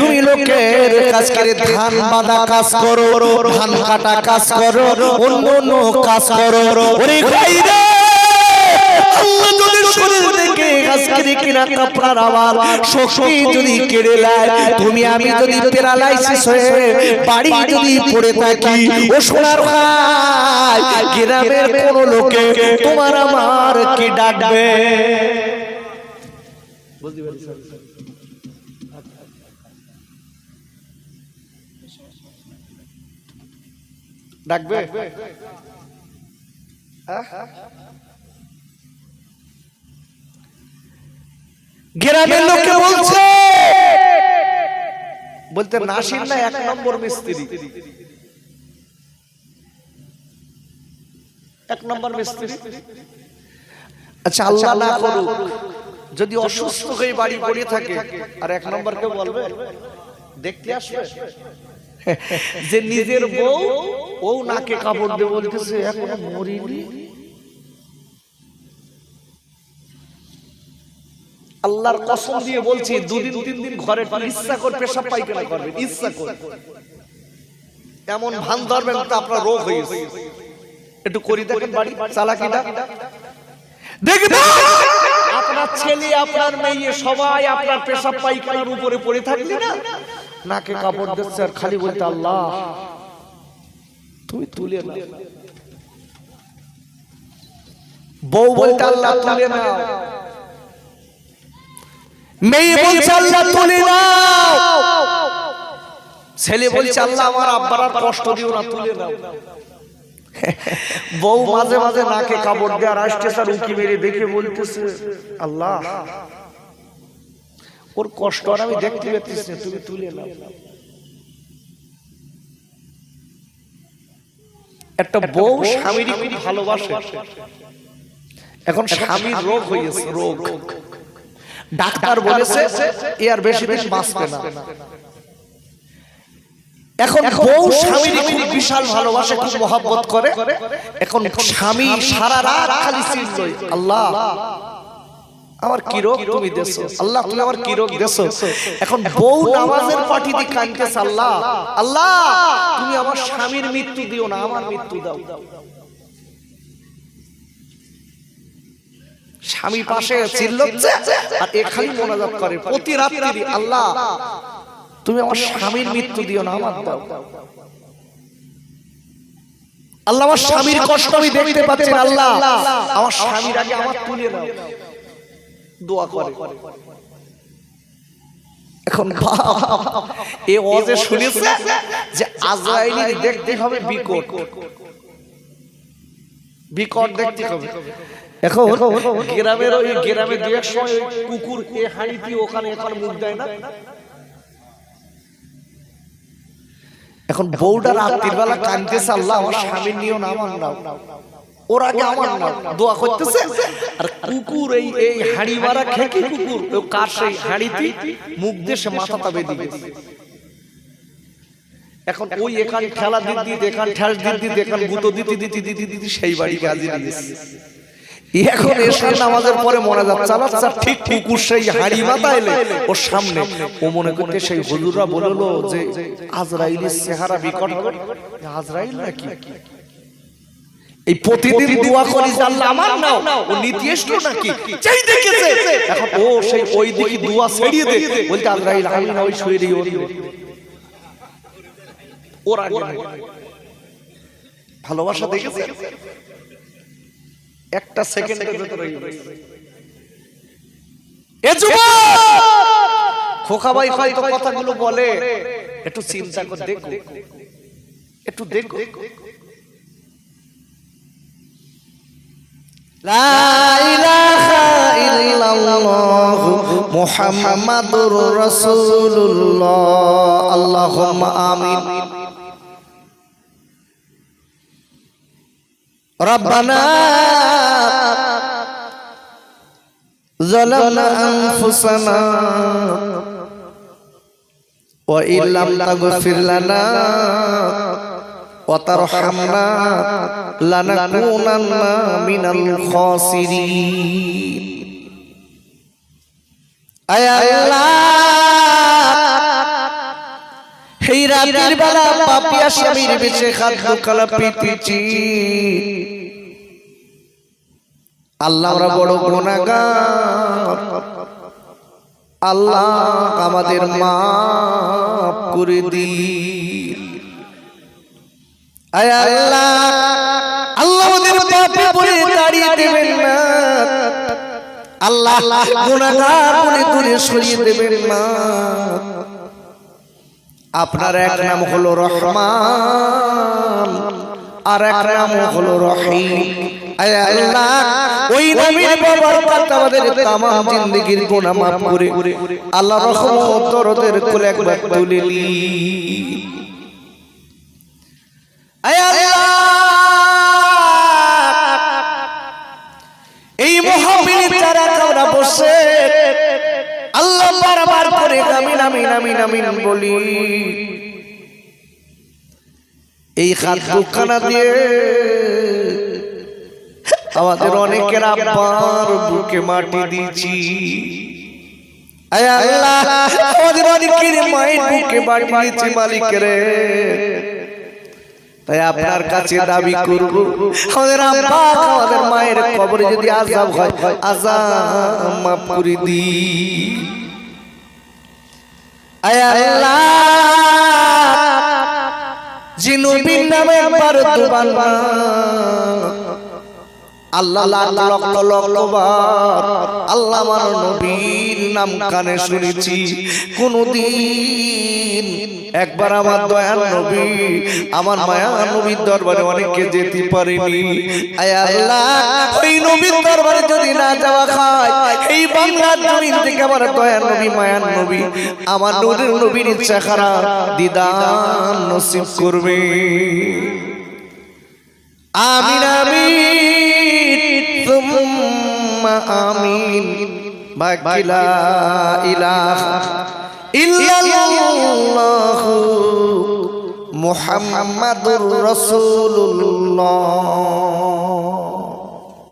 তুমি লোকের কাজ করে ধান বাঁধা কাজ করো ধান কাটা কাজ করো অন্য অন্য কাজ করো ওরে ভাইরা আল্লাহ যদি শরীর থেকে কাজ করে কিনা কাপড়ার আবার শক্তি যদি কেড়ে নেয় তুমি আমি যদি প্যারালাইসিস হয়ে বাড়ি যদি পড়ে থাকি ও সোনার ভাই গ্রামের কোন লোকে তোমার আমার কি ডাকবে বুঝতে পারছেন ডাকবে গ্রামের লোকে বলছে বলতে নাসির না এক নম্বর মিস্ত্রি এক নম্বর মিস্ত্রি আচ্ছা আল্লাহ না করুক যদি অসুস্থ হয়ে বাড়ি পড়ে থাকে আর এক নম্বর কেউ বলবে দেখতে আসবে যে নিজের বউ ও নাকে কাপড় দিয়ে বলতেছে এখনো মরিনি আল্লাহর কসম দিয়ে বলছি দুদিন তিন দিন ঘরে ইচ্ছা করে পেশাব পায়খানা করবেন ইচ্ছা করে এমন ভান ধরবেন তো আপনার রোগ হয়েছে একটু করি দেখেন বাড়ি চালাকিটা দেখবেন আপনার ছেলে আপনার মেয়ে সবাই আপনার পেশাব পায়খানার উপরে পড়ে থাকলে না নাকে কাপড় দিচ্ছে আর খালি বলতে আল্লাহ তুই তুলে নাও বউ বলতে আল্লাহ তুলে নাও মেয়ে বলছে আল্লাহ তুলে নাও ছেলে বলছে আল্লাহ আমার আব্বার আর কষ্ট দিও না তুলে নাও বউ মাঝে মাঝে নাকে কাপড় দিয়ে আর আসতেছে উকি মেরে দেখে বলতেছে আল্লাহ ওর কষ্ট আর আমি দেখতে পাচ্ছি না তুমি তুলে নাও একটা বউ স্বামীর খুব ভালোবাসে এখন স্বামীর রোগ হয়েছে রোগ ডাক্তার বলেছে এর বেশি দিন বাঁচবে না এখন বউ স্বামীর খুব বিশাল ভালোবাসে খুব মহব্বত করে এখন স্বামী সারা রাত খালি চিল্লায় আল্লাহ আমার কি রোগ তুমি দেছো আল্লাহ তুমি আমার কি রোগ দেছো এখন বউ নামাজের পাটি দিয়ে কাঁদতেছে আল্লাহ আল্লাহ তুমি আমার স্বামীর মৃত্যু দিও না আমার মৃত্যু দাও স্বামী পাশে চিল্লাচ্ছে আর এ খালি মোনাজাত করে প্রতি রাত্রি আল্লাহ তুমি আমার স্বামীর মৃত্যু দিও না আমার দাও আল্লাহ আমার স্বামীর কষ্ট আমি দেখতে পাচ্ছি আল্লাহ আমার স্বামীর আগে আমার তুলে নাও দোয়া করে এখন এ ওয়াজে শুনেছে যে আজরাইল দেখতে হবে বিকট বিকট দেখতে হবে। এখন গ্রামের ওই গ্রামে দুই এক সময় কুকুর এ হাঁড়িটি ওখানে এখন মুখ দেয় না। এখন বউটা রাত্রির বেলা কাঁদতেছে, আল্লাহ আমার স্বামীর নিও না, আমার নাও, ওর আগে আমার নাও, দোয়া করতেছে। আর কুকুর এই হাঁড়ি মারা খেকি কুকুর কার সেই হাঁড়িতে মুখ দিয়ে সে মাথাটা বেঁধে দিয়েছে। এখন ওই এখান ঠেলা দিতে এখান ঠেল দিতে এখান গুঁতো দিতে সেই বাড়ি কাজে দিয়েছে। এখন এশার নামাজের পরে মনে যাচ্ছে আচ্ছা ঠিক কুকুর সেই হাঁড়ি মাথা এলে ওর সামনে, ও মনে করতে সেই হুজুররা বললো যে আজরাইলের চেহারা বিকট হবে। আজরাইল নাকি? এই প্রতিদিন দোয়া করি আল্লাহ আমার নাও, ও নীতি এসলো নাকি চাই দেখেছে। এখন ও সেই ওই দিকে দোয়া ছড়িয়ে দে, বলতে আজরাইল আমি না ওই শুয়ে দিই ওর আগে। ভালোবাসা দেখেছে একটা সেকেন্ডের ভিতরে। এ যুবক খোকা ভাই হয়তো কথাগুলো বলে, একটু চিন্তা করে দেখো, একটু দেখো। লা ইলাহা ইল্লাল্লাহ মুহাম্মাদুর রাসূলুল্লাহ, আল্লাহুম্মা আমিন। ربنا ظلمنا أنفسنا وإن لم تغفر لنا وترحمنا لنكونن من الخاسرين يا الله এই রাতের বেলা পাপিয়া স্বামীর বেশে খাদ্য কালা পেতেছি। আল্লাহ আমরা বড় গুনাহগার, আল্লাহ আমাদের মাফ করে দিন। আয় আল্লাহ, আল্লাহ আমাদের পাপে পড়ে দাঁড়িয়ে দেবেন না, আল্লাহ গুনাহগার বলে দূরে সরিয়ে দেবেন না। আপনার এক নাম হলো রহমান, আর এক নাম হলো রহিম। আয় আল্লাহ ওই নামের বরকত আমাদের तमाम জিন্দেগীর গুনাহ মাফ করে আল্লাহ রহমত দরদের কোলে একবার তুলে নিন। আয় আল্লাহ এই মহাবিল যারা আমরা বসে আল্লাহ বারবার করে আমিন আমিন আমিন আমিন বলি, এই খাদ্যখানা দিয়ে আমাদের অনেকের আব্বার বুকে মাটি দিয়েছি। আয় আল্লাহ আমাদের অনেকের মায়ের বুকে মাটি দিয়েছি মালিকের। তাই আপনার কাছে দাবি করব আমাদের আব্বা আমাদের মায়ের কবরে যদি আযাব হয় আযাব মাফ করে দিন। আয় আল্লাহ জিনুবিন নামে একবার দুবার আল্লাহ লক্ষ লক্ষবার আল্লাহ আমার নবীর নাম কানে শুনেছি, কোনদিন একবার আমার দয়ার নবী আমার মায়া নবীর দরবারে অনেকে যেতে পারেনি। আয় আল্লাহ ওই নবীর দরবারে যদি না যাওয়া খায়, এই বাংলার জমিন থেকে আমার দয়ার নবী মায়ার নবী আমার নূরের নবীর চেহারা দিদার নসিব করবে। আমিন আমিন সুম্মা আমিন। বাকি লা ইলাহা ইল্লাল্লাহ মুহাম্মাদুর রাসূলুল্লাহ।